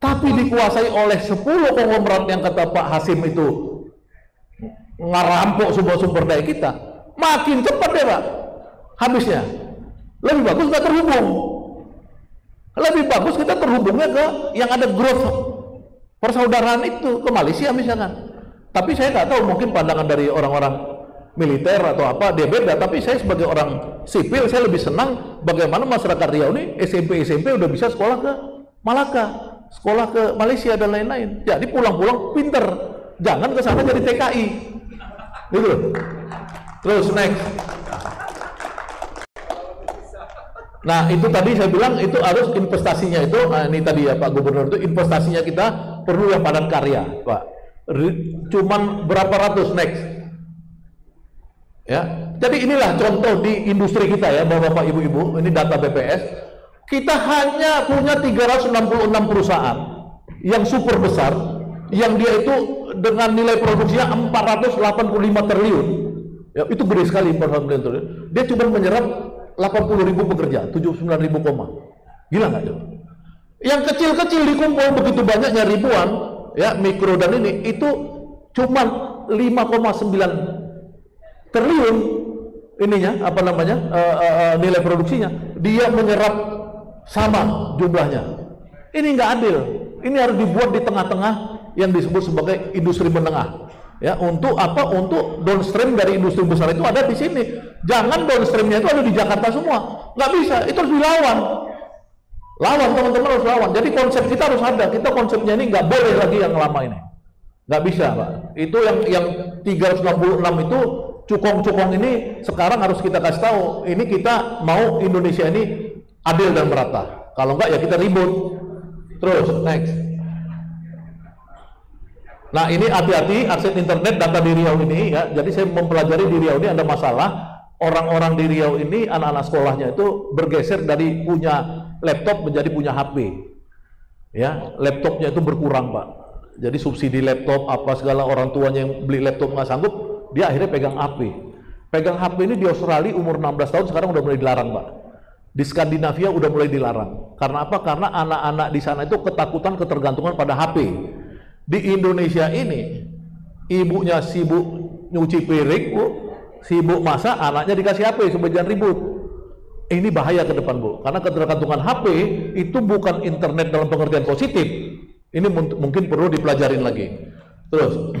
tapi dikuasai oleh 10 konglomerat yang kata Pak Hasim itu ngerampok sumber-sumber daya kita, makin cepat deh, Pak, habisnya. Lebih bagus nggak terhubung. Lebih bagus kita terhubungnya ke yang ada growth persaudaraan itu, ke Malaysia misalkan. Tapi saya nggak tahu, mungkin pandangan dari orang-orang militer atau apa dia beda, tapi saya sebagai orang sipil saya lebih senang bagaimana masyarakat Riau ini SMP udah bisa sekolah ke Malaka, sekolah ke Malaysia dan lain-lain. Jadi pulang-pulang pinter, jangan ke sana jadi TKI. Gitu. Terus next. Nah itu tadi saya bilang itu harus investasinya itu, nah ini tadi ya Pak Gubernur, itu investasinya kita perlu yang padat karya, Pak. Cuman berapa ratus next. Ya, jadi inilah contoh di industri kita ya, Bapak Ibu-ibu, ini data BPS. Kita hanya punya 366 perusahaan yang super besar, yang dia itu dengan nilai produksinya 485 triliun. Ya, itu gede sekali 485 triliun. Dia cuma menyerap 80.000 pekerja, 79.000 koma. Gila nggak coba? Yang kecil-kecil dikumpul begitu banyaknya ribuan, ya mikro dan ini itu cuma 5,9 triliun ininya apa namanya nilai produksinya. Dia menyerap sama jumlahnya. Ini nggak adil. Ini harus dibuat di tengah-tengah yang disebut sebagai industri menengah. Ya, untuk apa? Untuk downstream dari industri besar itu ada di sini. Jangan downstreamnya itu ada di Jakarta semua. Nggak bisa, itu harus dilawan. Lawan, teman-teman harus lawan. Jadi konsep kita harus ada. Kita konsepnya ini nggak boleh lagi yang lama ini. Nggak bisa, Pak. Itu yang 366 itu cukong-cukong ini sekarang harus kita kasih tahu. Ini kita mau Indonesia ini adil dan merata. Kalau nggak ya kita ribut. Terus, next. Nah ini hati-hati akses internet data di Riau ini ya. Jadi saya mempelajari di Riau ini ada masalah. Orang-orang di Riau ini anak-anak sekolahnya itu bergeser dari punya laptop menjadi punya HP. Ya, laptopnya itu berkurang, Pak. Jadi subsidi laptop apa segala, orang tuanya yang beli laptop nggak sanggup, dia akhirnya pegang HP. Pegang HP ini di Australia umur 16 tahun sekarang udah mulai dilarang, Pak. Di Skandinavia udah mulai dilarang. Karena apa? Karena anak-anak di sana itu ketakutan, ketergantungan pada HP. Di Indonesia ini ibunya sibuk nyuci piring, Bu, sibuk masak, anaknya dikasih HP sebagian ribut. Ini bahaya ke depan, Bu, karena ketergantungan HP itu bukan internet dalam pengertian positif. Ini mungkin perlu dipelajarin lagi. Terus,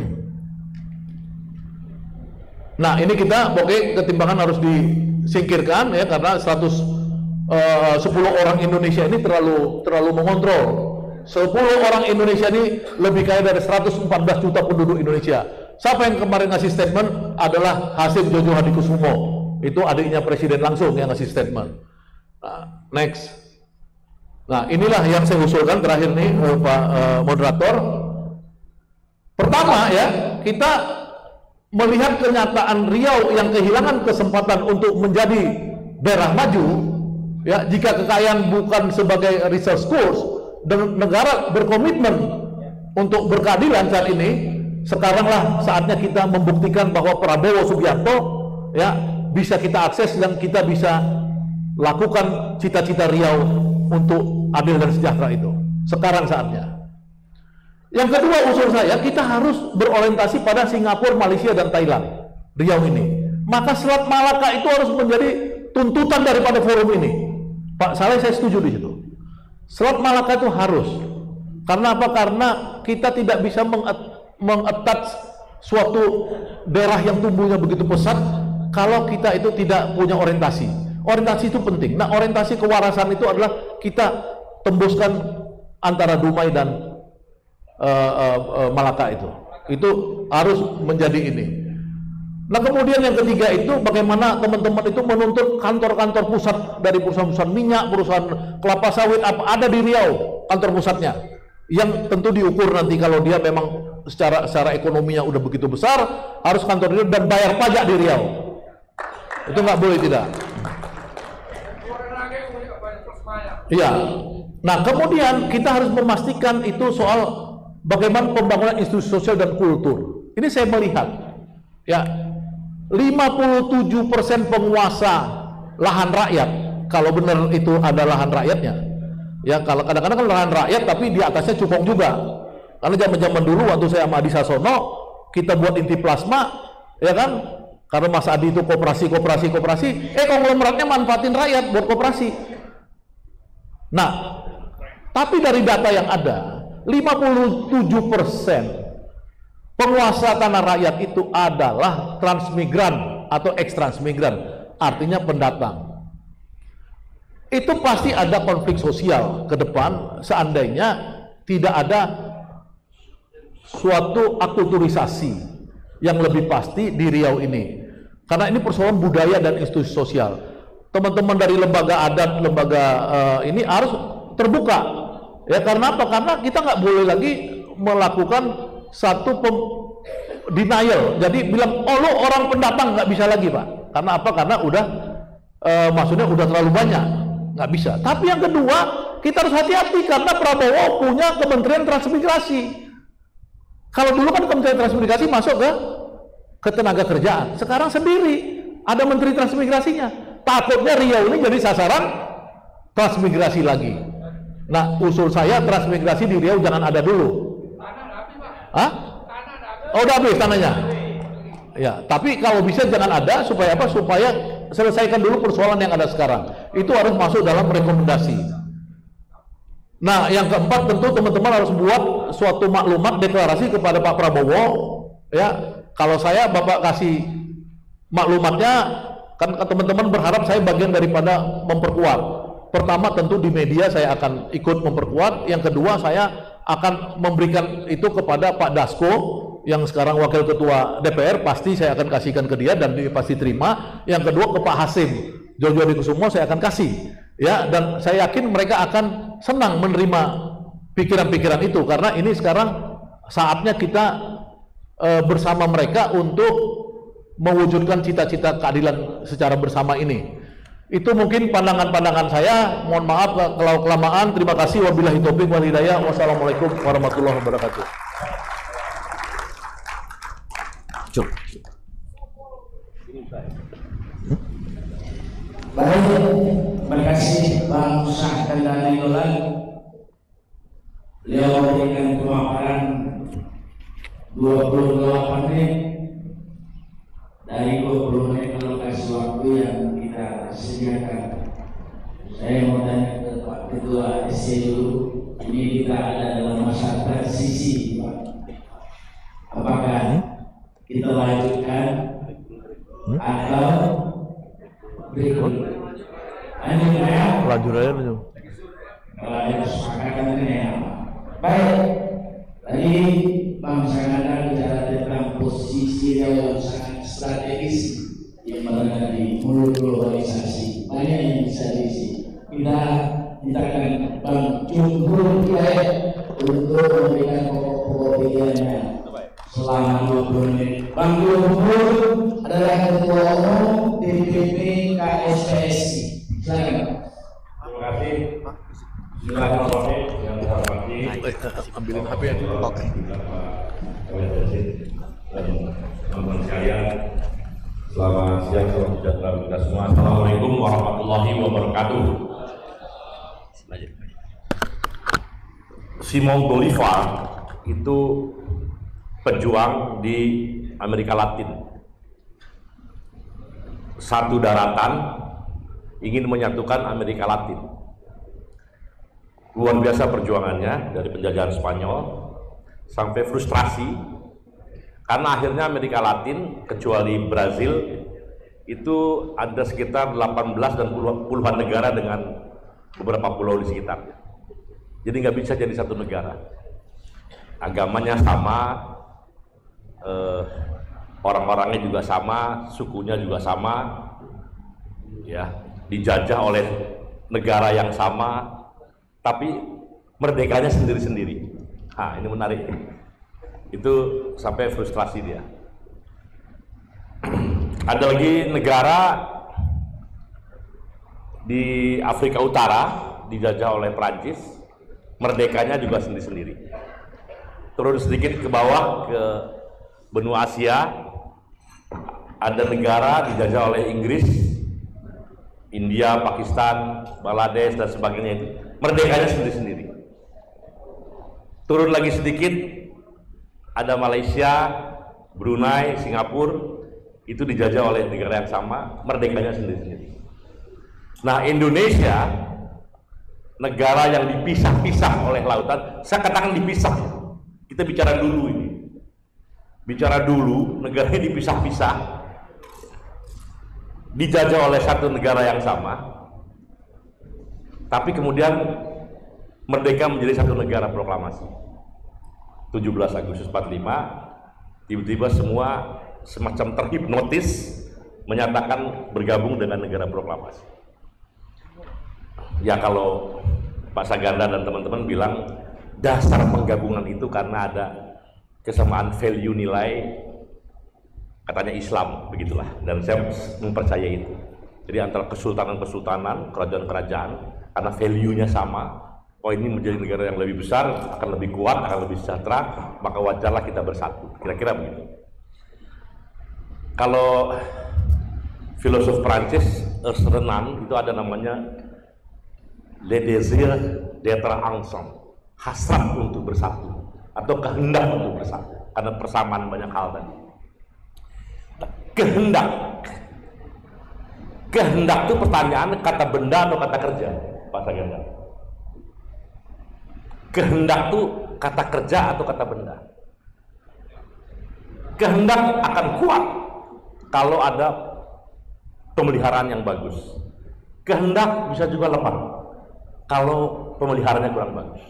nah ini kita pokoknya ketimbangan harus disingkirkan ya, karena 10 orang Indonesia ini terlalu mengontrol. 10 orang Indonesia ini lebih kaya dari 114 juta penduduk Indonesia. Siapa yang kemarin ngasih statement adalah Hasim Jojo Hadikusumo. Itu adiknya presiden langsung yang ngasih statement. Nah, next. Nah inilah yang saya usulkan terakhir nih Pak Moderator. Pertama ya, kita melihat kenyataan Riau yang kehilangan kesempatan untuk menjadi daerah maju. Ya, jika kekayaan bukan sebagai resource course, dan negara berkomitmen untuk berkeadilan saat ini, sekaranglah saatnya kita membuktikan bahwa Prabowo Subianto ya bisa kita akses dan kita bisa lakukan cita-cita Riau untuk adil dan sejahtera itu. Sekarang saatnya. Yang kedua usul saya, kita harus berorientasi pada Singapura, Malaysia, dan Thailand. Riau ini. Maka Selat Malaka itu harus menjadi tuntutan daripada forum ini. Pak Saleh, saya setuju di situ. Selat Malaka itu harus. Karena apa? Karena kita tidak bisa mengattach suatu daerah yang tumbuhnya begitu pesat kalau kita itu tidak punya orientasi. Orientasi itu penting. Nah, orientasi kewarasan itu adalah kita tembuskan antara Dumai dan Malaka itu harus menjadi ini. Nah, kemudian yang ketiga itu bagaimana teman-teman itu menuntut kantor-kantor pusat dari perusahaan-perusahaan minyak, perusahaan kelapa sawit apa ada di Riau kantor pusatnya, yang tentu diukur nanti kalau dia memang secara ekonominya udah begitu besar harus kantor Riau dan bayar pajak di Riau. Itu nggak boleh tidak. Iya. Nah, kemudian kita harus memastikan itu soal bagaimana pembangunan institusi sosial dan kultur. Ini saya melihat, ya, 57% penguasa lahan rakyat, kalau benar itu ada lahan rakyatnya. Ya, kalau kadang-kadang kan lahan rakyat tapi di atasnya cupong juga. Karena zaman-zaman dulu waktu saya sama Adi Sasono, kita buat inti plasma, ya kan? Karena Mas Adi itu koperasi, konglomeratnya manfaatin rakyat buat koperasi. Nah, tapi dari data yang ada, 57% penguasa tanah rakyat itu adalah transmigran atau ex-transmigran, artinya pendatang. Itu pasti ada konflik sosial ke depan seandainya tidak ada suatu akulturisasi yang lebih pasti di Riau ini. Karena ini persoalan budaya dan institusi sosial. Teman-teman dari lembaga adat, lembaga ini harus terbuka. Ya, karena apa? Karena kita nggak boleh lagi melakukan satu denial. Jadi bilang, oh lo orang pendatang, nggak bisa lagi Pak. Karena apa? Karena udah maksudnya udah terlalu banyak, nggak bisa. Tapi yang kedua, kita harus hati-hati karena Prabowo punya Kementerian Transmigrasi. Kalau dulu kan Kementerian Transmigrasi masuk ke tenaga kerjaan. Sekarang sendiri ada Menteri Transmigrasinya. Takutnya Riau ini jadi sasaran transmigrasi lagi. Nah, usul saya transmigrasi di Riau jangan ada dulu. Hah? Oh, udah habis tanahnya. Ya, tapi kalau bisa jangan ada supaya apa? Supaya selesaikan dulu persoalan yang ada sekarang. Itu harus masuk dalam rekomendasi. Nah, yang keempat tentu teman-teman harus buat suatu maklumat deklarasi kepada Pak Prabowo. Ya, kalau saya Bapak kasih maklumatnya, kan teman-teman berharap saya bagian daripada memperkuat. Pertama tentu di media saya akan ikut memperkuat. Yang kedua saya akan memberikan itu kepada Pak Dasko yang sekarang Wakil Ketua DPR, pasti saya akan kasihkan ke dia dan dia pasti terima. Yang kedua ke Pak Hasim Jojo Adikusumo saya akan kasih. Ya, dan saya yakin mereka akan senang menerima pikiran-pikiran itu karena ini sekarang saatnya kita bersama mereka untuk mewujudkan cita-cita keadilan secara bersama ini. Itu mungkin pandangan-pandangan saya. Mohon maaf kalau kelamaan. Terima kasih. Wabillahi taufiq wal hidayah. Wassalamualaikum warahmatullahi wabarakatuh. Baik, terima kasih Bang Syah dan Danilolan. Beliau memberikan pemaparan 28 menit dari 20 menit alokasi waktu yang kita sediakan. Saya mau tanya ke Pak Ketua SC dulu. Ini kita ada dalam masa transisi, Pak. Apakah kita lanjutkan atau berikut? Lanjut ya? Lanjut aja. Kalau ada kesepakatan ini ya. Baik. Tadi Bang Sanada bicara tentang posisi yang sangat strategis yang berada di mulut globalisasi. Banyak yang bisa diisi. Kita mintakan Bang Jumhur untuk memberikan pokok-pokok pikirannya selama 20 menit. Bang Jumhur adalah Ketua Umum DPP KSPSI. Silakan. Terima kasih. Bismillahirrahmanirrahim. Yang saya hormati, Ambilin HP ya. Oke. teman-teman sekalian, selamat siang, salam sejahtera kita semua. Assalamualaikum warahmatullahi wabarakatuh. Simon Bolivar itu pejuang di Amerika Latin. Satu daratan ingin menyatukan Amerika Latin. Luar biasa perjuangannya dari penjajahan Spanyol sampai frustrasi karena akhirnya Amerika Latin kecuali Brazil itu ada sekitar 18 dan puluhan negara dengan beberapa pulau di sekitarnya. Jadi nggak bisa jadi satu negara. Agamanya sama, orang-orangnya juga sama, sukunya juga sama, ya, dijajah oleh negara yang sama, tapi merdekanya sendiri-sendiri. Nah, ini menarik. Itu sampai frustrasi dia. Ada lagi negara di Afrika Utara dijajah oleh Prancis, merdekanya juga sendiri-sendiri. Turun sedikit ke bawah ke benua Asia, ada negara dijajah oleh Inggris, India, Pakistan, Bangladesh dan sebagainya itu merdekanya sendiri-sendiri. Turun lagi sedikit, ada Malaysia, Brunei, Singapura, itu dijajah oleh negara yang sama, merdekanya sendiri-sendiri. Nah, Indonesia, negara yang dipisah-pisah oleh lautan, saya katakan dipisah. Kita bicara dulu ini. Bicara dulu, negaranya dipisah-pisah, dijajah oleh satu negara yang sama, tapi kemudian merdeka menjadi satu negara proklamasi. 17 Agustus 45, tiba-tiba semua semacam terhipnotis menyatakan bergabung dengan negara proklamasi. Ya, kalau Pak Saganda dan teman-teman bilang dasar penggabungan itu karena ada kesamaan value nilai, katanya Islam, begitulah, dan saya mempercayai itu. Jadi antara kesultanan-kesultanan, kerajaan-kerajaan, karena value-nya sama, oh ini menjadi negara yang lebih besar, akan lebih kuat, akan lebih sejahtera, maka wajarlah kita bersatu, kira-kira begitu. Kalau filosof Prancis Renan itu ada namanya le désir d'être ensemble, hasrat untuk bersatu atau kehendak untuk bersatu, karena persamaan banyak hal tadi. Kehendak itu pertanyaan kata benda atau kata kerja, Pak Saganda? Kehendak itu kata kerja atau kata benda? Kehendak akan kuat kalau ada pemeliharaan yang bagus. Kehendak bisa juga lemah kalau pemeliharaannya kurang bagus.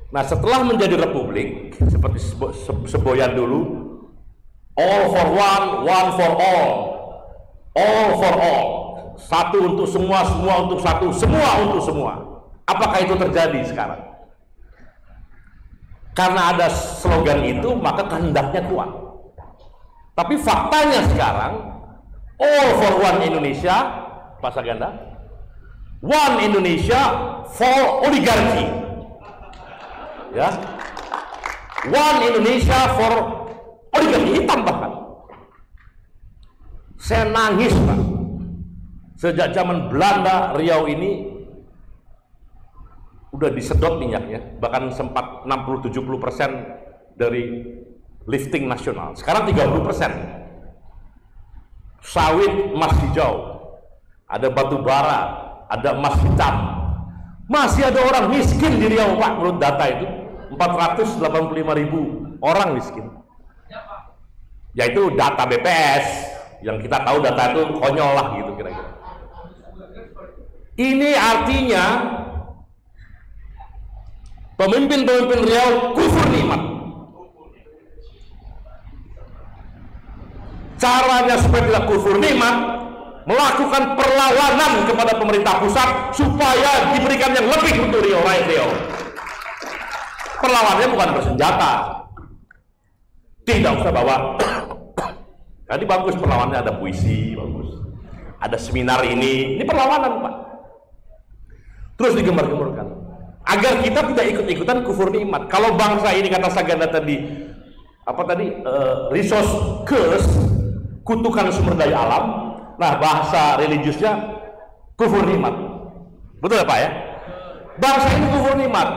Nah, setelah menjadi republik seperti semboyan dulu, all for one, one for all for all, satu untuk semua, semua untuk satu, semua untuk semua. Apakah itu terjadi sekarang? Karena ada slogan itu, maka kehendaknya kuat. Tapi faktanya sekarang, all for one Indonesia, Pak Saganda, one Indonesia for oligarki, ya, one Indonesia for oligarki hitam bahkan. Saya nangis, Pak. Sejak zaman Belanda, Riau ini udah disedot minyaknya, bahkan sempat 60-70% dari lifting nasional. Sekarang 30%. Sawit emas hijau, ada batu bara, ada emas hitam. Masih ada orang miskin di Riau, Pak. Menurut data itu 485.000 orang miskin. Yaitu data BPS. Yang kita tahu data itu konyol lah gitu kira-kira. Ini artinya pemimpin-pemimpin Riau kufur nikmat. Caranya supaya tidak kufur nikmat, melakukan perlawanan kepada pemerintah pusat supaya diberikan yang lebih untuk Riau, rakyat Riau. Perlawanannya bukan bersenjata. Tidak usah bawa. Tadi bagus perlawanannya, ada puisi, bagus. Ada seminar ini perlawanan, Pak. Terus digembar-gemborkan. Agar kita tidak ikut-ikutan kufur nikmat. Kalau bangsa ini, kata Saganda tadi, resource curse, kutukan sumber daya alam. Nah, bahasa religiusnya kufur nikmat. Betul ya, Pak ya? Bangsa ini kufur nikmat.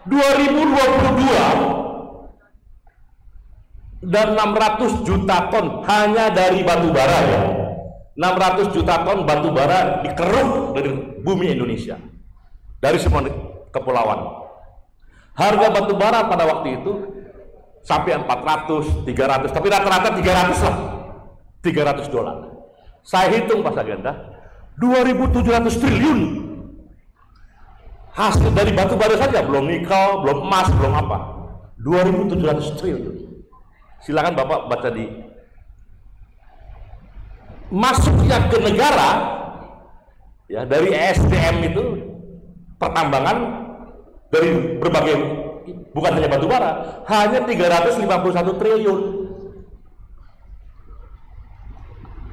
2022 dan 600 juta ton hanya dari batu bara ya. 600 juta ton batu bara dikeruk dari bumi Indonesia, dari semua kepulauan. Harga batu bara pada waktu itu sampai 400, 300, tapi rata-rata 300 lah, 300 dolar. Saya hitung Pak Saganda, 2.700 triliun hasil dari batu bara saja, belum nikel, belum emas, belum apa. 2.700 triliun. Silakan Bapak baca di masuknya ke negara ya dari SDM itu pertambangan dari berbagai, bukan hanya batu bara, hanya 351 triliun.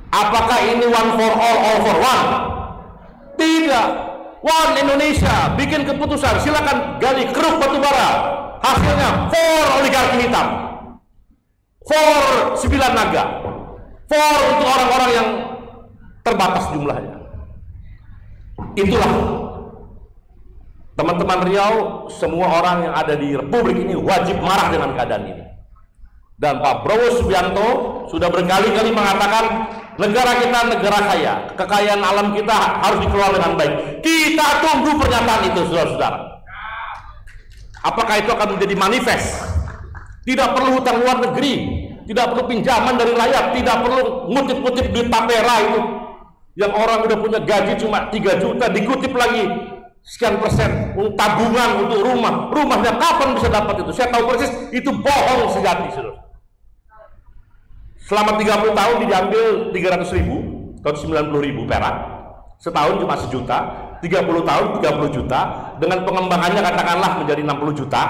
Apakah ini one for all for one? Tidak. One Indonesia bikin keputusan, silakan gali keruk batu bara, hasilnya for oligarki hitam, for 9 naga, for untuk orang-orang yang terbatas jumlahnya. Itulah teman-teman Riau, semua orang yang ada di Republik ini wajib marah dengan keadaan ini. Dan Pak Prabowo Subianto sudah berkali-kali mengatakan negara kita negara kaya, kekayaan alam kita harus dikelola dengan baik. Kita tunggu pernyataan itu, saudara-saudara. Apakah itu akan menjadi manifest? Tidak perlu hutang luar negeri, tidak perlu pinjaman dari rakyat, tidak perlu ngutip-ngutip duit tapera itu yang orang udah punya gaji cuma 3 juta dikutip lagi sekian persen untuk tabungan untuk rumahnya kapan bisa dapat itu? Saya tahu persis itu bohong sejati, saudara. Selama 30 tahun diambil 300.000 atau 90.000 perak, setahun cuma 1 juta, 30 tahun 30 juta, dengan pengembangannya katakanlah menjadi 60 juta,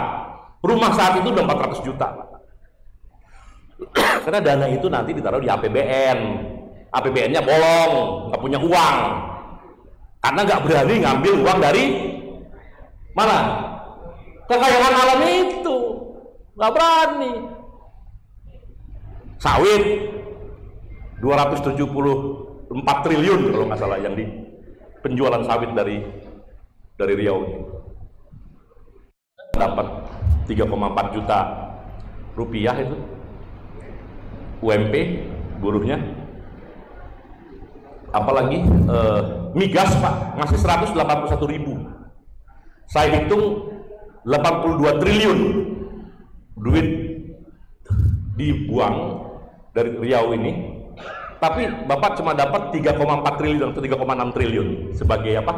rumah saat itu udah 400 juta. Karena dana itu nanti ditaruh di APBN, APBN-nya bolong, nggak punya uang, karena nggak berani ngambil uang dari mana? Kekayaan alam itu, nggak berani. Sawit 274 triliun kalau nggak salah yang di penjualan sawit dari Riau ini. Dapat 3,4 juta rupiah itu UMP buruhnya. Apalagi migas Pak masih 181.000. Saya hitung 82 triliun duit dibuang dari Riau ini, tapi Bapak cuma dapat 3,4 triliun atau 3,6 triliun sebagai apa?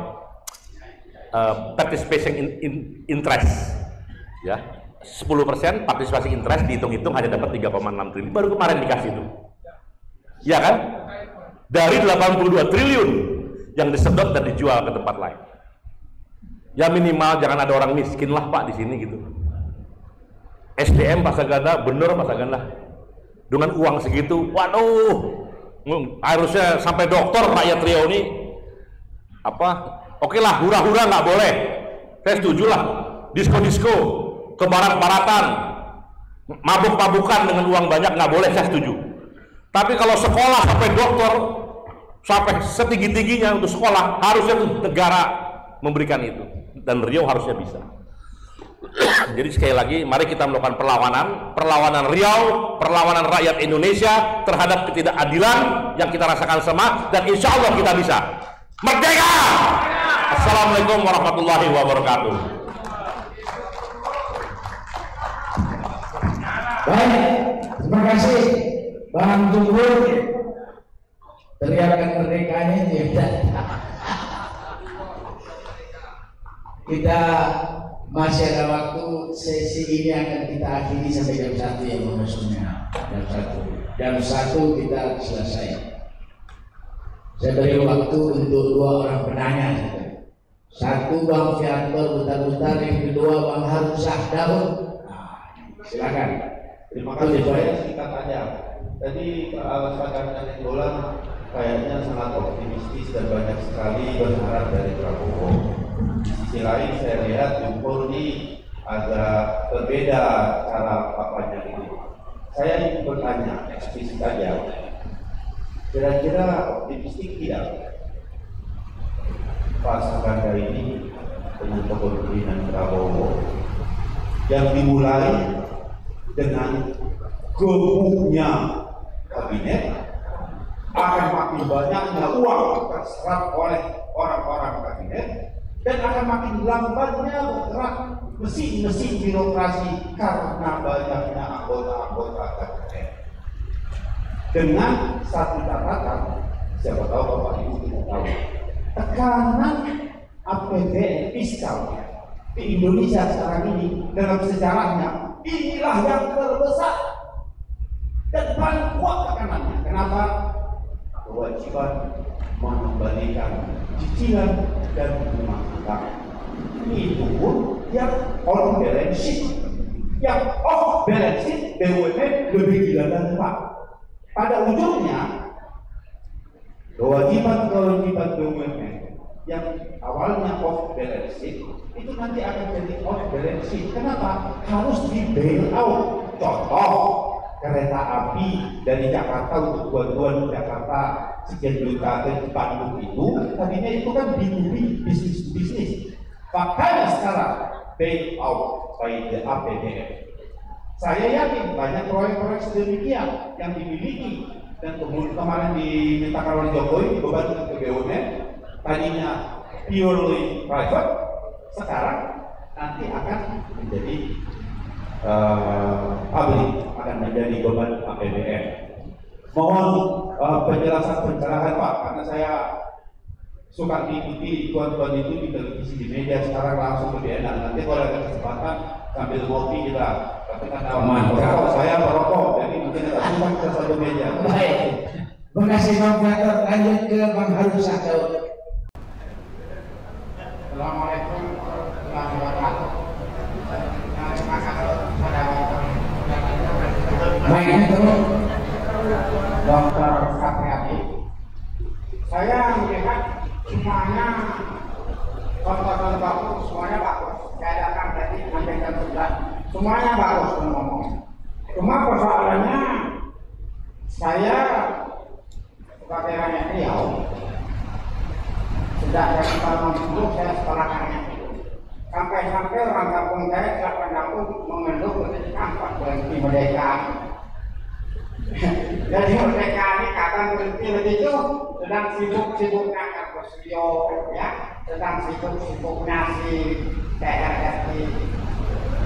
Participation interest, ya 10% partisipasi interest dihitung-hitung hanya dapat 3,6 triliun. Baru kemarin dikasih itu, ya kan? Dari 82 triliun yang disedot dan dijual ke tempat lain. Ya minimal jangan ada orang miskin lah Pak di sini gitu. SDM Pak Saganda, bener Pak Saganda. Dengan uang segitu, waduh, harusnya sampai dokter rakyat Riau ini apa? Oke lah, hura-hura nggak boleh. Saya setuju lah. Disko-disko, kebarat-baratan, mabuk-mabukan dengan uang banyak nggak boleh, saya setuju. Tapi kalau sekolah sampai dokter, sampai setinggi-tingginya untuk sekolah, harusnya negara memberikan itu. Dan Riau harusnya bisa. Jadi sekali lagi, mari kita melakukan perlawanan Riau, perlawanan rakyat Indonesia terhadap ketidakadilan yang kita rasakan sama, dan insya Allah kita bisa. Merdeka! Assalamualaikum warahmatullahi wabarakatuh. Baik, terima kasih Bang Jumhur. Teriakan merdekanya tidak. Kita masih ada waktu, sesi ini akan kita akhiri sampai jam 1 ya maksudnya. Jam 1 kita selesai. Saya beri waktu untuk 2 orang penanya. Satu Bang Fianto Butar-Butar, yang kedua Bang Harun Sahdaun. Silakan. Terima kasih. Saya singkat aja. Tadi Pak Saganda Nainggolan kayaknya sangat optimistis dan banyak sekali berharap dari Prabowo. Di sisi lain saya lihat Jumhur ini agak berbeda cara papanya ini. Saya ingin bertanya, eksplisit saja. Kira-kira optimistik tidak Pak Saganda ini dengan kepemimpinan Prabowo yang dimulai dengan gebuknya kabinet akan makin banyaknya uang terserap oleh orang-orang kabinet dan akan makin lambatnya bergerak mesin-mesin birokrasi karena banyaknya anggota-anggota kabinet. Dengan satu catatan, siapa tahu Bapak Ibu tidak tahu, tekanan APBN fiskal di Indonesia sekarang ini dalam sejarahnya inilah yang terbesar dan paling kuat tekanannya. Kenapa? Kewajiban mengembalikan cicilan dan bunga utang itu pun yang on balance sheet, yang off balance sheet BUMN lebih gila dan Pak. Pada ujungnya kewajiban BUMN yang awalnya off balance sheet itu nanti akan jadi on balance sheet. Kenapa? Harus di bail out. Contoh kereta api dari Jakarta untuk tujuan Jakarta sekian juta ke Bandung itu tadinya itu kan B2B, bisnis to bisnis. Makanya sekarang bail out by the APBN. Saya yakin banyak proyek-proyek sedemikian yang dimiliki dan kemudian kemarin dimintakan oleh Jokowi beban ke BUMN tadinya purely private, sekarang nanti akan menjadi public, akan menjadi beban APBN. Mohon penjelasan pencerahan Pak, karena saya suka diikuti tuan-tuan itu di televisi, di media, sekarang langsung lebih enak. Nanti kalau ada kesempatan sambil ngopi kita katakan nama saya perokok, jadi mungkin agak susah kita satu meja. Baik, terima kasih Bang Gatot. Lanjut ke Bang Harun Sako. Assalamualaikum warahmatullahi wabarakatuh. Terima kasih pada Baik itu Dr. Satriadi. Saya melihat semuanya contoh-contoh semuanya bagus. Saya datang tadi sampai jam 11, semuanya bagus ngomong. Cuma persoalannya saya sebagai rakyat Riau sudah dari tahun 10 saya sekolahkannya sampai orang kampung saya silakan aku mengeluh ketika 4 berhenti merdeka. Jadi merdeka ini kapan berhenti begitu? Sedang sibuk-sibuknya Kartosio, ya, sedang sibuk-sibuknya si PRRI.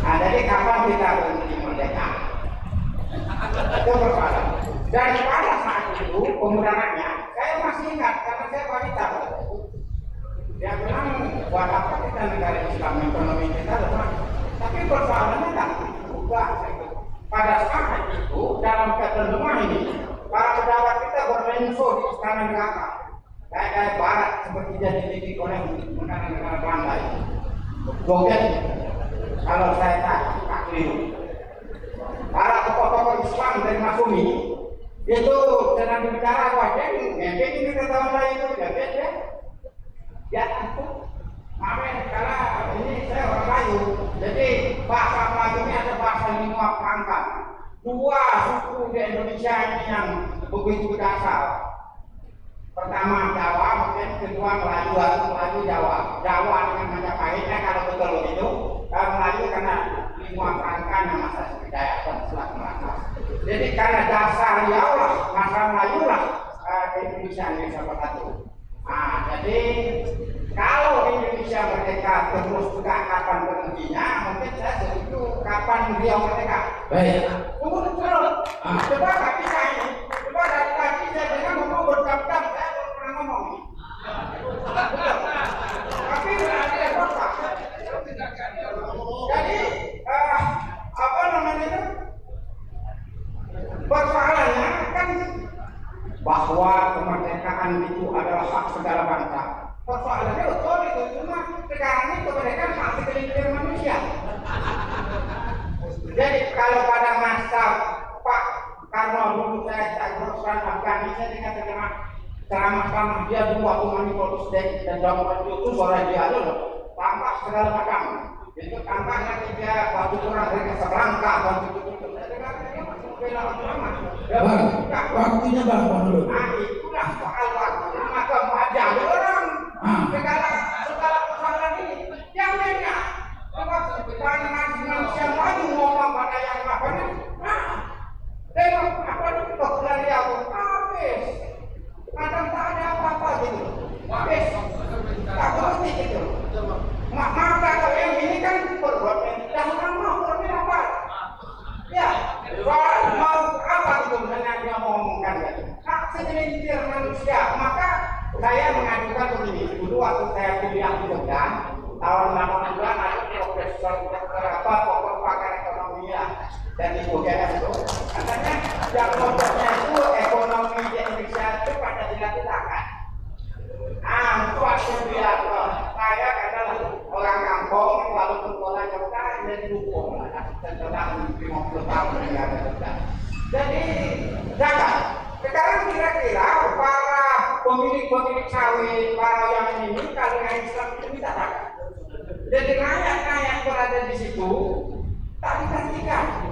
Nah, jadi kapan kita berhenti merdeka? Itu persoalan. Dan pada saat itu pemudarannya saya masih ingat karena saya wanita. Dia bilang buat apa kita negara Islam, ekonomi kita lemah. Tapi persoalannya tak berubah. Pada saat itu dalam keadaan lemah ini, para pejabat kita berlenso di istana negara, kayak barat seperti jadi dididik oleh negara-negara Belanda itu. Joget, kalau saya tak keliru. Para tokoh-tokoh Islam dari Masumi itu sedang bicara wajah ini kita tahun lain itu joget ya. Ya aku, maaf karena ini saya orang Melayu, jadi bahasa Melayu ini ada bahasa lingua franca. Dua suku di Indonesia ini yang begitu dasar. Pertama Jawa, mungkin kedua Melayu atau Melayu Jawa. Jawa dengan Majapahitnya kalau betul begitu, kalau Melayu karena lingua franca yang masa Sriwijaya dan Selat Melaka. Jadi karena dasar Riau lah, masa Melayu lah Indonesia ini salah satu. Nah, jadi kalau Indonesia merdeka terus juga kapan berhentinya, mungkin saya setuju kapan Riau merdeka. baik. Tunggu dulu. Coba kaki saya ini, coba dari tadi saya dengar ngomong berjam-jam, saya belum pernah ngomong. Tapi ada yang apa? Jadi apa namanya itu? Persoalannya kan bahwa kemerdekaan itu adalah hak segala bangsa. Persoalannya betul itu, cuma sekarang ini kemerdekaan hak segelintir manusia. Jadi kalau pada masa Pak Karno dulu saya berusaha Afghanistan, saya dikatakan ceramah dia dua waktu politik dan dalam itu suara dia loh, tambah segala macam. Itu tampaknya dia waktu orang dari Casablanca dan itu. Waktunya berapa dulu? Nah itulah soal waktu. Maka wajah orang segala persoalan ini yang lainnya. Manusia saya mengajukan begini, dulu waktu saya kuliah di Jogja, tahun 80 ada profesor pokok pakar ekonomi dan di UGM itu, katanya yang pokoknya itu ekonomi di Indonesia itu pada dilakukan. Waktu dia saya karena orang kampung, walaupun sekolah Jogja jadi dukung setelah 50 tahun dia Jogja. Jadi jangan. Sekarang kira-kira para pemilik sawit, para yang ini kalau yang Islam itu bisa tak? Jadi rakyat berada di situ tak digantikan,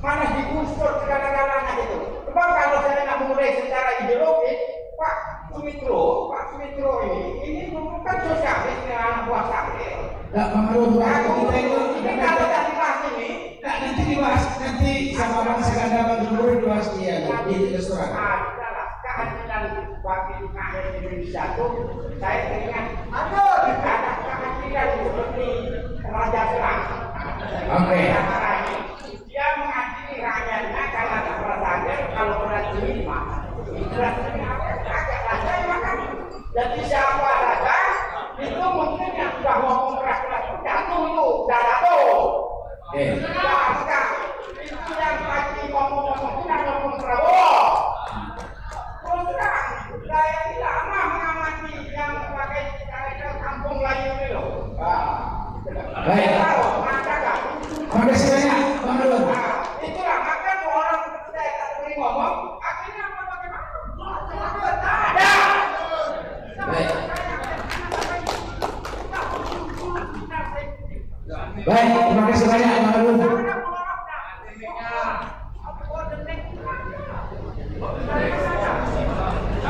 malah digusur segala-galanya gitu. Sebab kalau saya nak mulai secara ideologis, Pak Sumitro ini bukan sosialis dengan buah sawit. Nggak menurut kita itu ini kalau tak dibahas ini, nanti dibahas nanti sama Bang Sekanda Bang Jumhur dibahas di restoran. Kehadiran wakil rakyat Indonesia itu saya teringat, ada kehadiran seperti Raja Serang. Oke. Dia mengadili rakyatnya karena ada perasaannya kalau berat lima. Jadi siapa saja itu mungkin yang sudah ngomong keras-keras jatuh itu sudah jatuh. Itu yang lagi ngomong-ngomong tidak ngomong Prabowo. Terus terang, saya tidak lama mengamati yang pakai cara kampung lain ini loh. Baik. Makasih banyak, Bang Rul. Itulah maka orang seperti saya tak boleh ngomong. Akhirnya apa bagaimana? Tak ada. Baik. Baik, terima kasih banyak Bang Rul.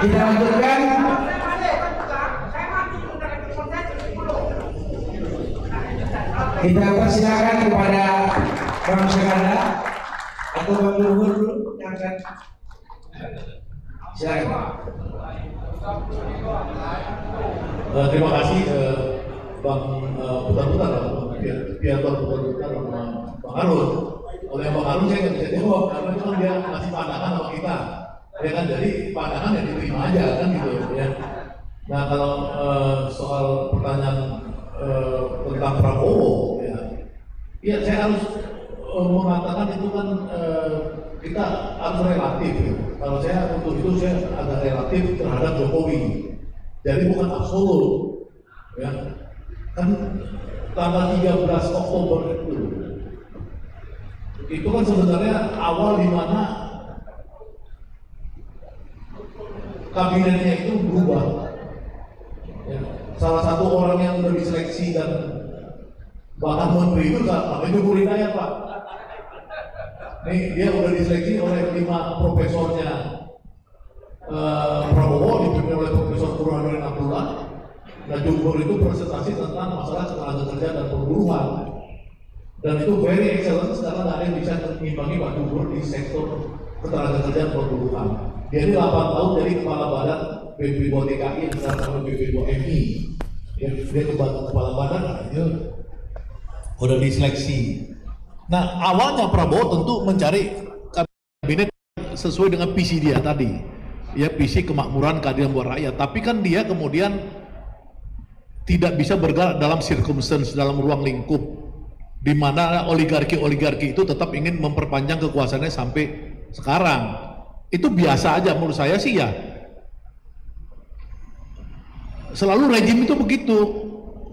Kita lanjutkan. Kita persilakan kepada Bang Sekanda atau Bang Luhur dulu yang akan silakan. Terima kasih Bang Putar-Putar, Piator Putar-Putar sama Bang Harun. Oleh Bang Harun saya nggak bisa jawab karena itu kan dia ngasih pandangan sama kita. Ya kan, jadi pandangan yang diterima aja kan gitu ya. Nah kalau soal pertanyaan tentang Prabowo ya saya harus mengatakan itu kan kita harus relatif ya. Kalau saya untuk itu saya agak relatif terhadap Jokowi, jadi bukan absolut ya. Kan tanggal 13 Oktober itu kan sebenarnya awal di mana kabinetnya itu berubah ya. Salah satu orang yang sudah diseleksi dan bahkan menteri itu namanya Joko Hidayat Pak. Nih dia sudah diseleksi oleh 5 profesornya Prabowo, dipimpin oleh Profesor Burhanuddin Abdullah. Nah Jumhur itu presentasi tentang masalah ketenaga kerja dan perburuan. Dan itu very excellent karena ada yang bisa mengimbangi Pak Jumhur di sektor ketenaga kerja dan perburuan. Dia ini 8 tahun jadi kepala badan BPBO DKI yang sekarang namanya BPBO MI. Dia kepala badan, dia udah diseleksi. Nah awalnya Prabowo tentu mencari kabinet sesuai dengan visi dia tadi, ya visi kemakmuran keadilan buat rakyat. Tapi kan dia kemudian tidak bisa bergerak dalam circumstance, dalam ruang lingkup di mana oligarki itu tetap ingin memperpanjang kekuasaannya sampai sekarang. Itu biasa aja menurut saya sih ya. Selalu rejim itu begitu.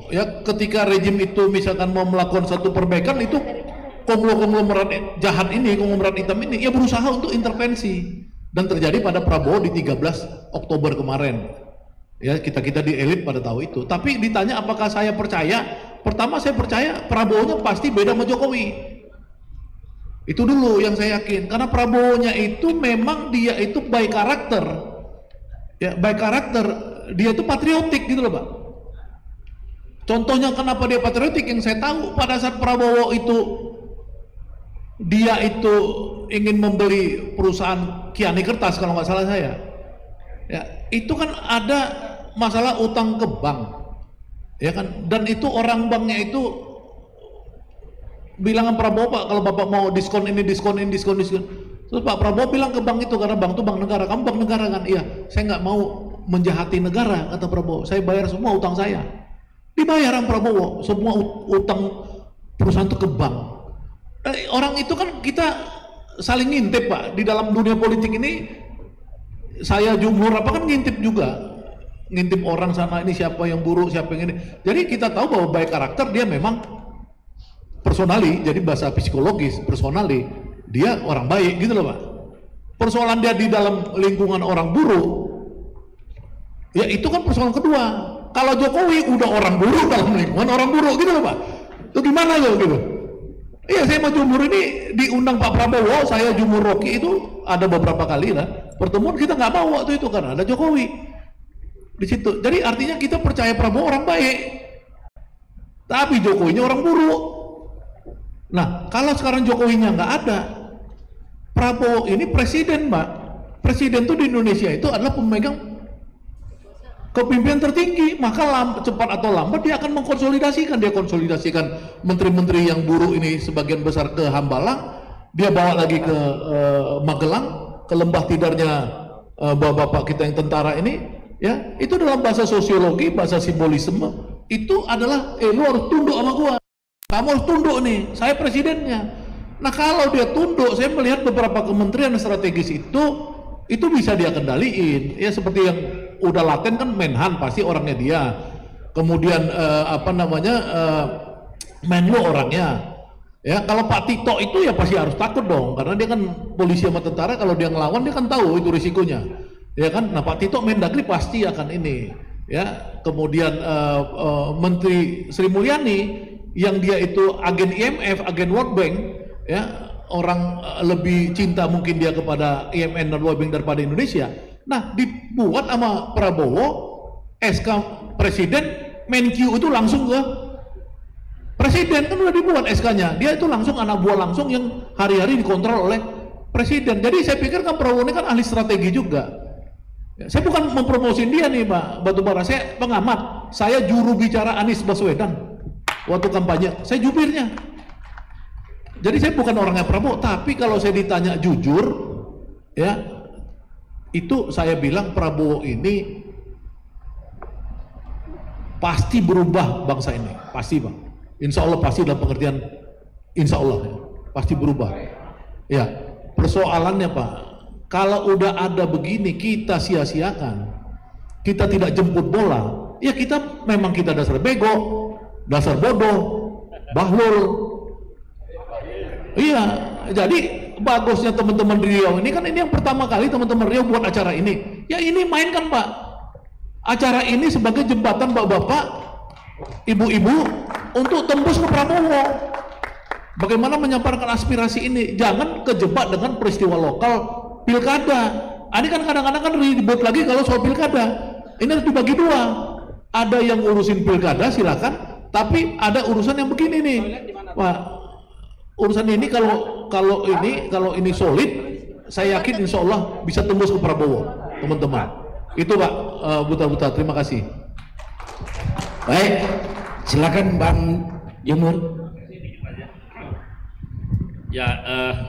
Ya ketika rejim itu misalkan mau melakukan satu perbaikan itu konglomerat jahat ini, konglomerat hitam ini ya berusaha untuk intervensi. Dan terjadi pada Prabowo di 13 Oktober kemarin. Ya kita di elit pada tahu itu. Tapi ditanya apakah saya percaya? Pertama saya percaya Prabowo-nya pasti beda sama Jokowi. Itu dulu yang saya yakin, karena Prabowo-nya itu memang dia itu by karakter, ya by karakter, dia itu patriotik gitu loh Pak. Contohnya kenapa dia patriotik yang saya tahu pada saat Prabowo itu dia itu ingin membeli perusahaan Kiani Kertas kalau nggak salah saya, ya itu kan ada masalah utang ke bank, ya kan, dan itu orang banknya itu bilangan Prabowo Pak kalau Bapak mau diskon ini. Terus Pak Prabowo bilang ke bank itu, karena bank itu bank negara, kamu bank negara kan? Iya, saya nggak mau menjahati negara, kata Prabowo. Saya bayar semua utang saya. Dibayar sama Prabowo, semua utang perusahaan itu ke bank. Orang itu kan kita saling ngintip Pak, di dalam dunia politik ini saya jumhur apa kan ngintip juga. Ngintip orang sana ini siapa yang buruk, siapa yang ini. Jadi kita tahu bahwa baik karakter dia memang personali, jadi bahasa psikologis, personali. Dia orang baik gitu loh Pak. Persoalan dia di dalam lingkungan orang buruk, ya itu kan persoalan kedua. Kalau Jokowi udah orang buruk dalam lingkungan orang buruk gitu loh Pak. Itu gimana loh gitu. Iya saya mau jumhur ini diundang Pak Prabowo, saya jumhur Rocky itu ada beberapa kali lah. Pertemuan kita nggak mau waktu itu karena ada Jokowi di situ. Jadi artinya kita percaya Prabowo orang baik, tapi Jokowinya orang buruk. Nah kalau sekarang Jokowinya nggak ada, Prabowo ini presiden Mbak. Presiden itu di Indonesia itu adalah pemegang kepemimpinan tertinggi, maka cepat atau lambat dia akan mengkonsolidasikan. Dia konsolidasikan menteri-menteri yang buruk ini sebagian besar ke Hambalang, dia bawa lagi ke Magelang, ke lembah tidarnya bapak-bapak kita yang tentara ini, ya itu dalam bahasa sosiologi, bahasa simbolisme itu adalah lu harus tunduk sama gua, kamu harus tunduk nih, saya presidennya. Nah kalau dia tunduk, saya melihat beberapa kementerian strategis itu bisa dia kendaliin, ya seperti yang udah laten kan Menhan pasti orangnya dia, kemudian Menlu orangnya, ya kalau Pak Tito itu ya pasti harus takut dong, karena dia kan polisi sama tentara, kalau dia ngelawan dia kan tahu itu risikonya, ya kan. Nah Pak Tito Mendagri pasti akan ini, ya kemudian Menteri Sri Mulyani yang dia itu agen IMF, agen World Bank, ya orang lebih cinta mungkin dia kepada IMF dan World Bank daripada Indonesia. Nah dibuat sama Prabowo SK Presiden, Menkyu itu langsung ke Presiden, kan udah dibuat SK-nya, dia itu langsung anak buah langsung yang hari-hari dikontrol oleh Presiden. Jadi saya pikir kan Prabowo ini kan ahli strategi juga, ya, saya bukan mempromosin dia nih Pak Batubara, saya pengamat, saya juru bicara Anies Baswedan waktu kampanye, saya jubirnya. Jadi saya bukan orangnya Prabowo, tapi kalau saya ditanya jujur, ya itu saya bilang Prabowo ini pasti berubah bangsa ini, pasti Bang. Insya Allah pasti dalam pengertian, Insya Allah ya, pasti berubah. Ya persoalannya Pak, kalau udah ada begini kita sia-siakan, kita tidak jemput bola, ya kita memang kita dasar bego, dasar bodoh, bahlul. Iya, jadi bagusnya teman-teman Riau ini kan ini yang pertama kali teman-teman Riau buat acara ini. Ya ini mainkan Pak. Acara ini sebagai jembatan bapak-bapak, ibu-ibu untuk tembus ke Prabowo. Bagaimana menyampaikan aspirasi ini? Jangan kejebak dengan peristiwa lokal pilkada. Ini kan kadang-kadang kan ribut lagi kalau soal pilkada. Ini harus dibagi dua. Ada yang urusin pilkada silakan, tapi ada urusan yang begini nih. Pak, urusan ini kalau ini solid, saya yakin insya Allah bisa tembus ke Prabowo, teman-teman. Itu Pak Buta-Buta, terima kasih. Baik, silakan Bang Jumhur. Ya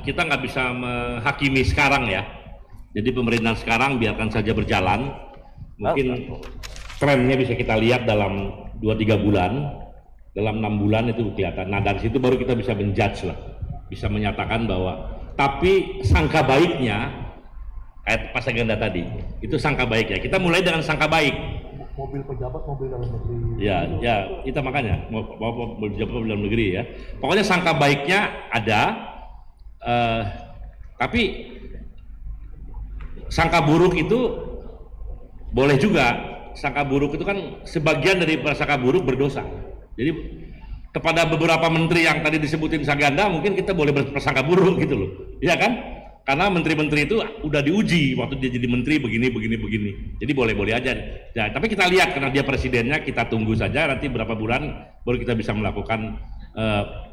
kita nggak bisa menghakimi sekarang ya. Jadi pemerintahan sekarang biarkan saja berjalan. Mungkin trennya bisa kita lihat dalam 2-3 bulan. Dalam 6 bulan itu kelihatan. Nah dari situ baru kita bisa menjudge lah, bisa menyatakan bahwa. Tapi sangka baiknya kayak Pak Saganda tadi, itu sangka baiknya. Kita mulai dengan sangka baik. Mobil pejabat, mobil dalam negeri. Ya, kita makanya mobil pejabat, mobil dalam negeri ya. Pokoknya sangka baiknya ada, tapi sangka buruk itu boleh juga. Sangka buruk itu kan sebagian dari prasangka buruk berdosa. Jadi kepada beberapa menteri yang tadi disebutin Saganda mungkin kita boleh berprasangka buruk gitu loh, iya kan? Karena menteri-menteri itu udah diuji waktu dia jadi menteri begini. Jadi boleh-boleh aja. Ya, tapi kita lihat karena dia presidennya, kita tunggu saja nanti berapa bulan baru kita bisa melakukan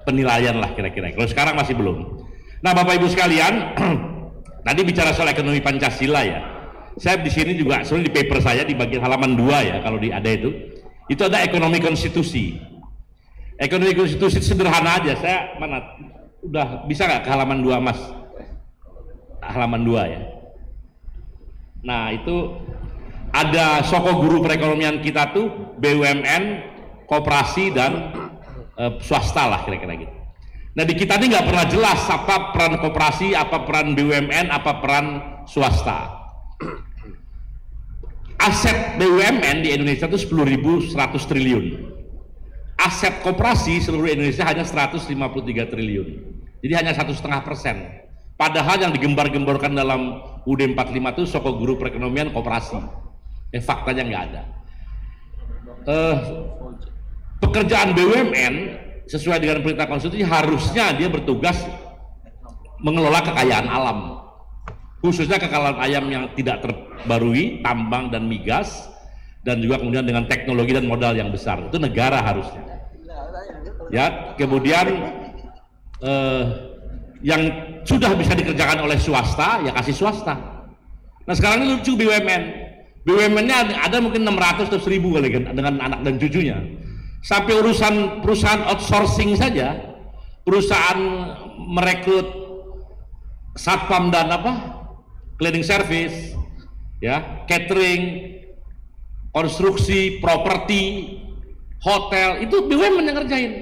penilaian lah kira-kira. Kalau sekarang masih belum. Nah Bapak Ibu sekalian, tadi bicara soal ekonomi Pancasila ya. Saya di sini juga sebenarnya di paper saya di bagian halaman 2 ya kalau ada itu ada ekonomi konstitusi. Ekonomi konstitusi sederhana aja, saya mana udah bisa nggak ke halaman 2 Mas? Halaman 2 ya. Nah itu ada soko guru perekonomian kita tuh BUMN, koperasi dan swasta lah kira-kira gitu. Nah di kita ini nggak pernah jelas apa peran koperasi, apa peran BUMN, apa peran swasta. Aset BUMN di Indonesia itu 10.100 triliun. Aset koperasi seluruh Indonesia hanya 153 triliun. Jadi hanya 1,5%. Padahal yang digembar-gemborkan dalam UUD 45 itu soko guru perekonomian koperasi. Faktanya nggak ada. Pekerjaan BUMN sesuai dengan perintah konstitusi harusnya dia bertugas mengelola kekayaan alam, khususnya kekayaan ayam yang tidak terbarui, tambang dan migas, dan juga kemudian dengan teknologi dan modal yang besar. Itu negara harusnya. Ya, kemudian yang sudah bisa dikerjakan oleh swasta ya kasih swasta. Nah sekarang ini lucu BUMN-nya ada mungkin 600 atau 1.000 kali kan dengan anak dan cucunya. Sampai urusan perusahaan outsourcing saja, perusahaan merekrut satpam dan cleaning service, ya, catering, konstruksi, properti, hotel, itu BUMN yang ngerjain.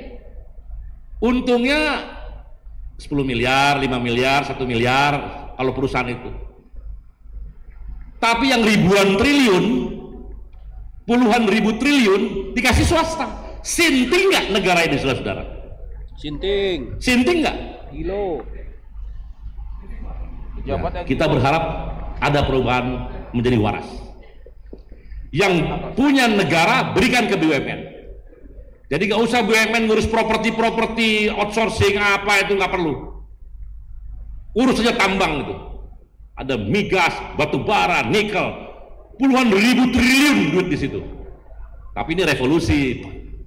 Untungnya 10 miliar, 5 miliar, 1 miliar kalau perusahaan itu. Tapi yang ribuan triliun, puluhan ribu triliun dikasih swasta. Sinting nggak negara ini, saudara-saudara? Sinting nggak? Kilo. Ya, kita berharap ada perubahan menjadi waras. Yang punya negara berikan ke BUMN. Jadi nggak usah BUMN ngurus properti outsourcing apa itu nggak perlu. Urus saja tambang itu. Ada migas, batu bara, nikel, puluhan ribu triliun duit di situ. Tapi ini revolusi.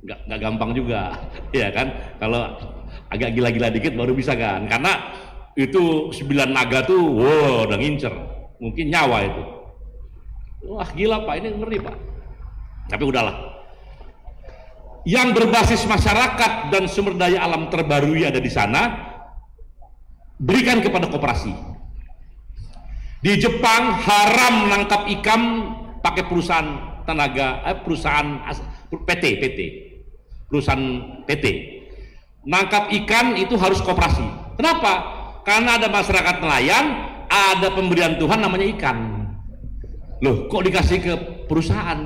Nggak gampang juga, ya kan? Kalau agak gila-gila dikit baru bisa kan? Karena itu 9 naga tuh, wow, udah ngincer, mungkin nyawa itu. Wah gila Pak, ini ngeri Pak. Tapi udahlah. Yang berbasis masyarakat dan sumber daya alam terbarui ada di sana, berikan kepada koperasi. Di Jepang haram menangkap ikan pakai perusahaan perusahaan PT. Nangkap ikan itu harus koperasi. Kenapa? Karena ada masyarakat nelayan, ada pemberian Tuhan namanya ikan. Loh, kok dikasih ke perusahaan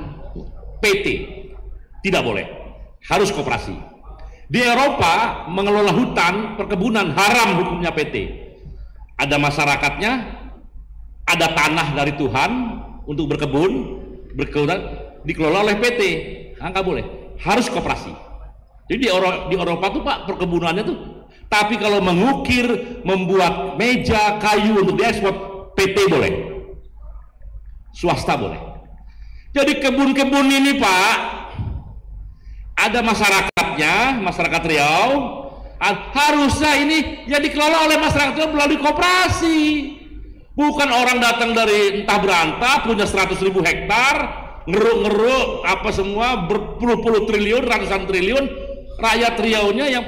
PT? Tidak boleh. Harus koperasi. Di Eropa mengelola hutan, perkebunan haram hukumnya PT. Ada masyarakatnya, ada tanah dari Tuhan untuk berkebun, dikelola oleh PT. Nggak boleh. Harus koperasi. Jadi di Eropa tuh Pak perkebunannya tuh, tapi kalau mengukir, membuat meja, kayu untuk diekspor, PT boleh, swasta boleh. Jadi kebun-kebun ini Pak, ada masyarakatnya, masyarakat Riau, harusnya ini ya dikelola oleh masyarakat Riau melalui koperasi, bukan orang datang dari entah berantah punya 100.000 hektar, ngeruk-ngeruk apa semua berpuluh-puluh triliun, ratusan triliun. Rakyat Riau-nya yang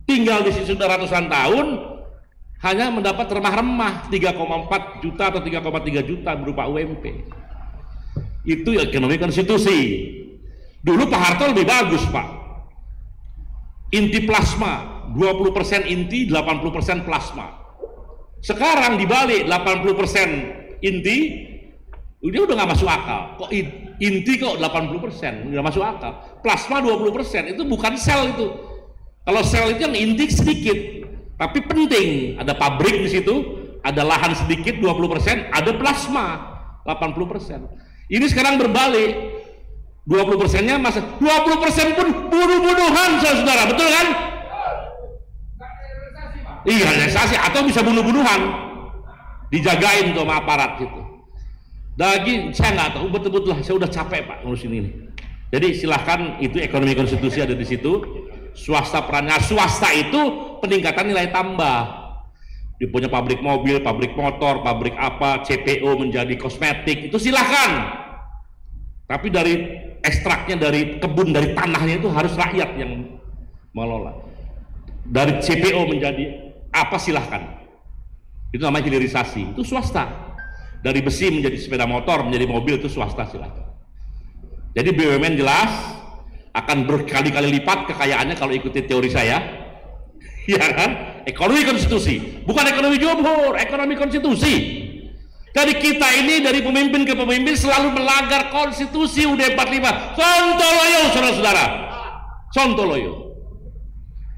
tinggal di situ sudah ratusan tahun hanya mendapat remah-remah 3,4 juta atau 3,3 juta berupa UMP. Itu ekonomi konstitusi. Dulu Pak Harto lebih bagus Pak. Inti plasma 20% inti, 80% plasma. Sekarang dibalik 80% inti, dia udah nggak masuk akal. Kok inti kok 80%? Nggak masuk akal. Plasma 20%, itu bukan sel itu. Kalau sel itu yang inti sedikit, tapi penting. Ada pabrik di situ, ada lahan sedikit 20%, ada plasma 80%. Ini sekarang berbalik. 20%-nya masa 20% pun bunuh-bunuhan, saudara, betul kan? Iya, realisasi atau bisa bunuh-bunuhan. Dijagain tuh sama aparat gitu. Daging saya nggak tahu, betul-betul saya udah capek Pak ngurusin ini. Jadi silahkan, itu ekonomi konstitusi ada di situ. Swasta perannya, swasta itu peningkatan nilai tambah. Dia punya pabrik mobil, pabrik motor, pabrik apa, CPO menjadi kosmetik, itu silahkan. Tapi dari ekstraknya, dari kebun, dari tanahnya itu harus rakyat yang mengelola. Dari CPO menjadi apa silahkan. Itu namanya hilirisasi, itu swasta. dari besi menjadi sepeda motor, menjadi mobil, itu swasta silakan. Jadi BUMN jelas akan berkali-kali lipat kekayaannya kalau ikuti teori saya, ya kan? Ekonomi konstitusi, bukan ekonomi jumhur, ekonomi konstitusi. Jadi kita ini dari pemimpin ke pemimpin selalu melanggar konstitusi UUD 45. Sontoloyo, saudara-saudara, sontoloyo.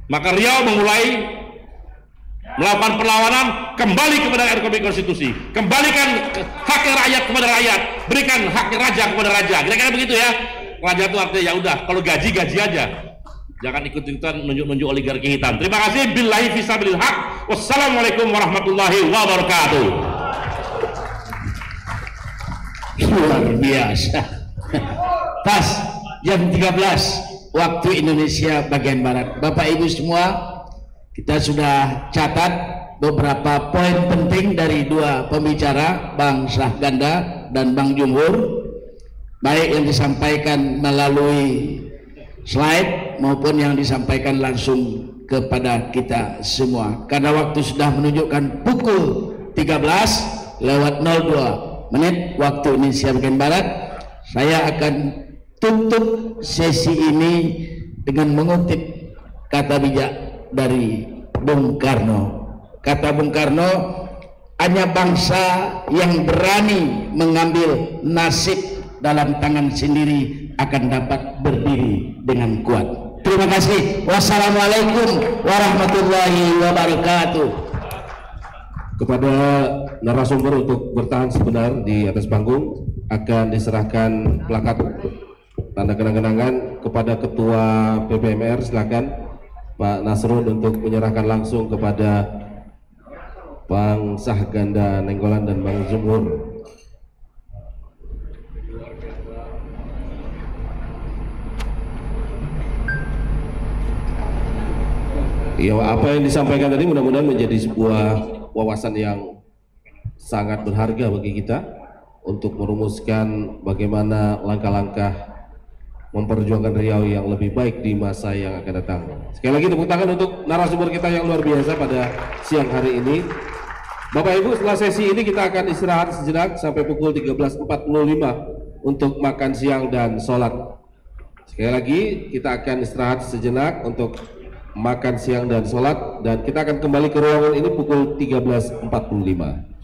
Maka Riau memulai melakukan perlawanan, kembali kepada ekonomi konstitusi, kembalikan hak rakyat kepada rakyat, berikan hak raja kepada raja. Kira-kira begitu ya. Raja itu artinya ya udah, kalau gaji aja, jangan ikut-ikutan nunjuk-nunjuk oligarki hitam. Terima kasih. Billahi fisabilil haq. Wassalamualaikum warahmatullahi wabarakatuh. Luar biasa. Pas jam 13 waktu Indonesia bagian barat. Bapak Ibu semua, kita sudah catat beberapa poin penting dari dua pembicara, Bang Syahganda dan Bang Jumhur, baik yang disampaikan melalui slide maupun yang disampaikan langsung kepada kita semua. Karena waktu sudah menunjukkan pukul 13:02 waktu Indonesia bagian barat, saya akan tutup sesi ini dengan mengutip kata bijak dari Bung Karno. Kata Bung Karno, hanya bangsa yang berani mengambil nasib dalam tangan sendiri akan dapat berdiri dengan kuat. Terima kasih. Wassalamualaikum warahmatullahi wabarakatuh. Kepada narasumber untuk bertahan sebentar di atas panggung, akan diserahkan plakat tanda kenang-kenangan kepada Ketua PPMR. Silakan Pak Nasrun untuk menyerahkan langsung kepada Bang Syahganda Nainggolan dan Bang Jumhur. Ya, apa yang disampaikan tadi mudah-mudahan menjadi sebuah wawasan yang sangat berharga bagi kita untuk merumuskan bagaimana langkah-langkah memperjuangkan Riau yang lebih baik di masa yang akan datang. Sekali lagi tepuk tangan untuk narasumber kita yang luar biasa pada siang hari ini. Bapak Ibu, setelah sesi ini kita akan istirahat sejenak sampai pukul 13.45 untuk makan siang dan sholat. Sekali lagi kita akan istirahat sejenak untuk makan siang dan sholat, dan kita akan kembali ke ruangan ini pukul 13.45.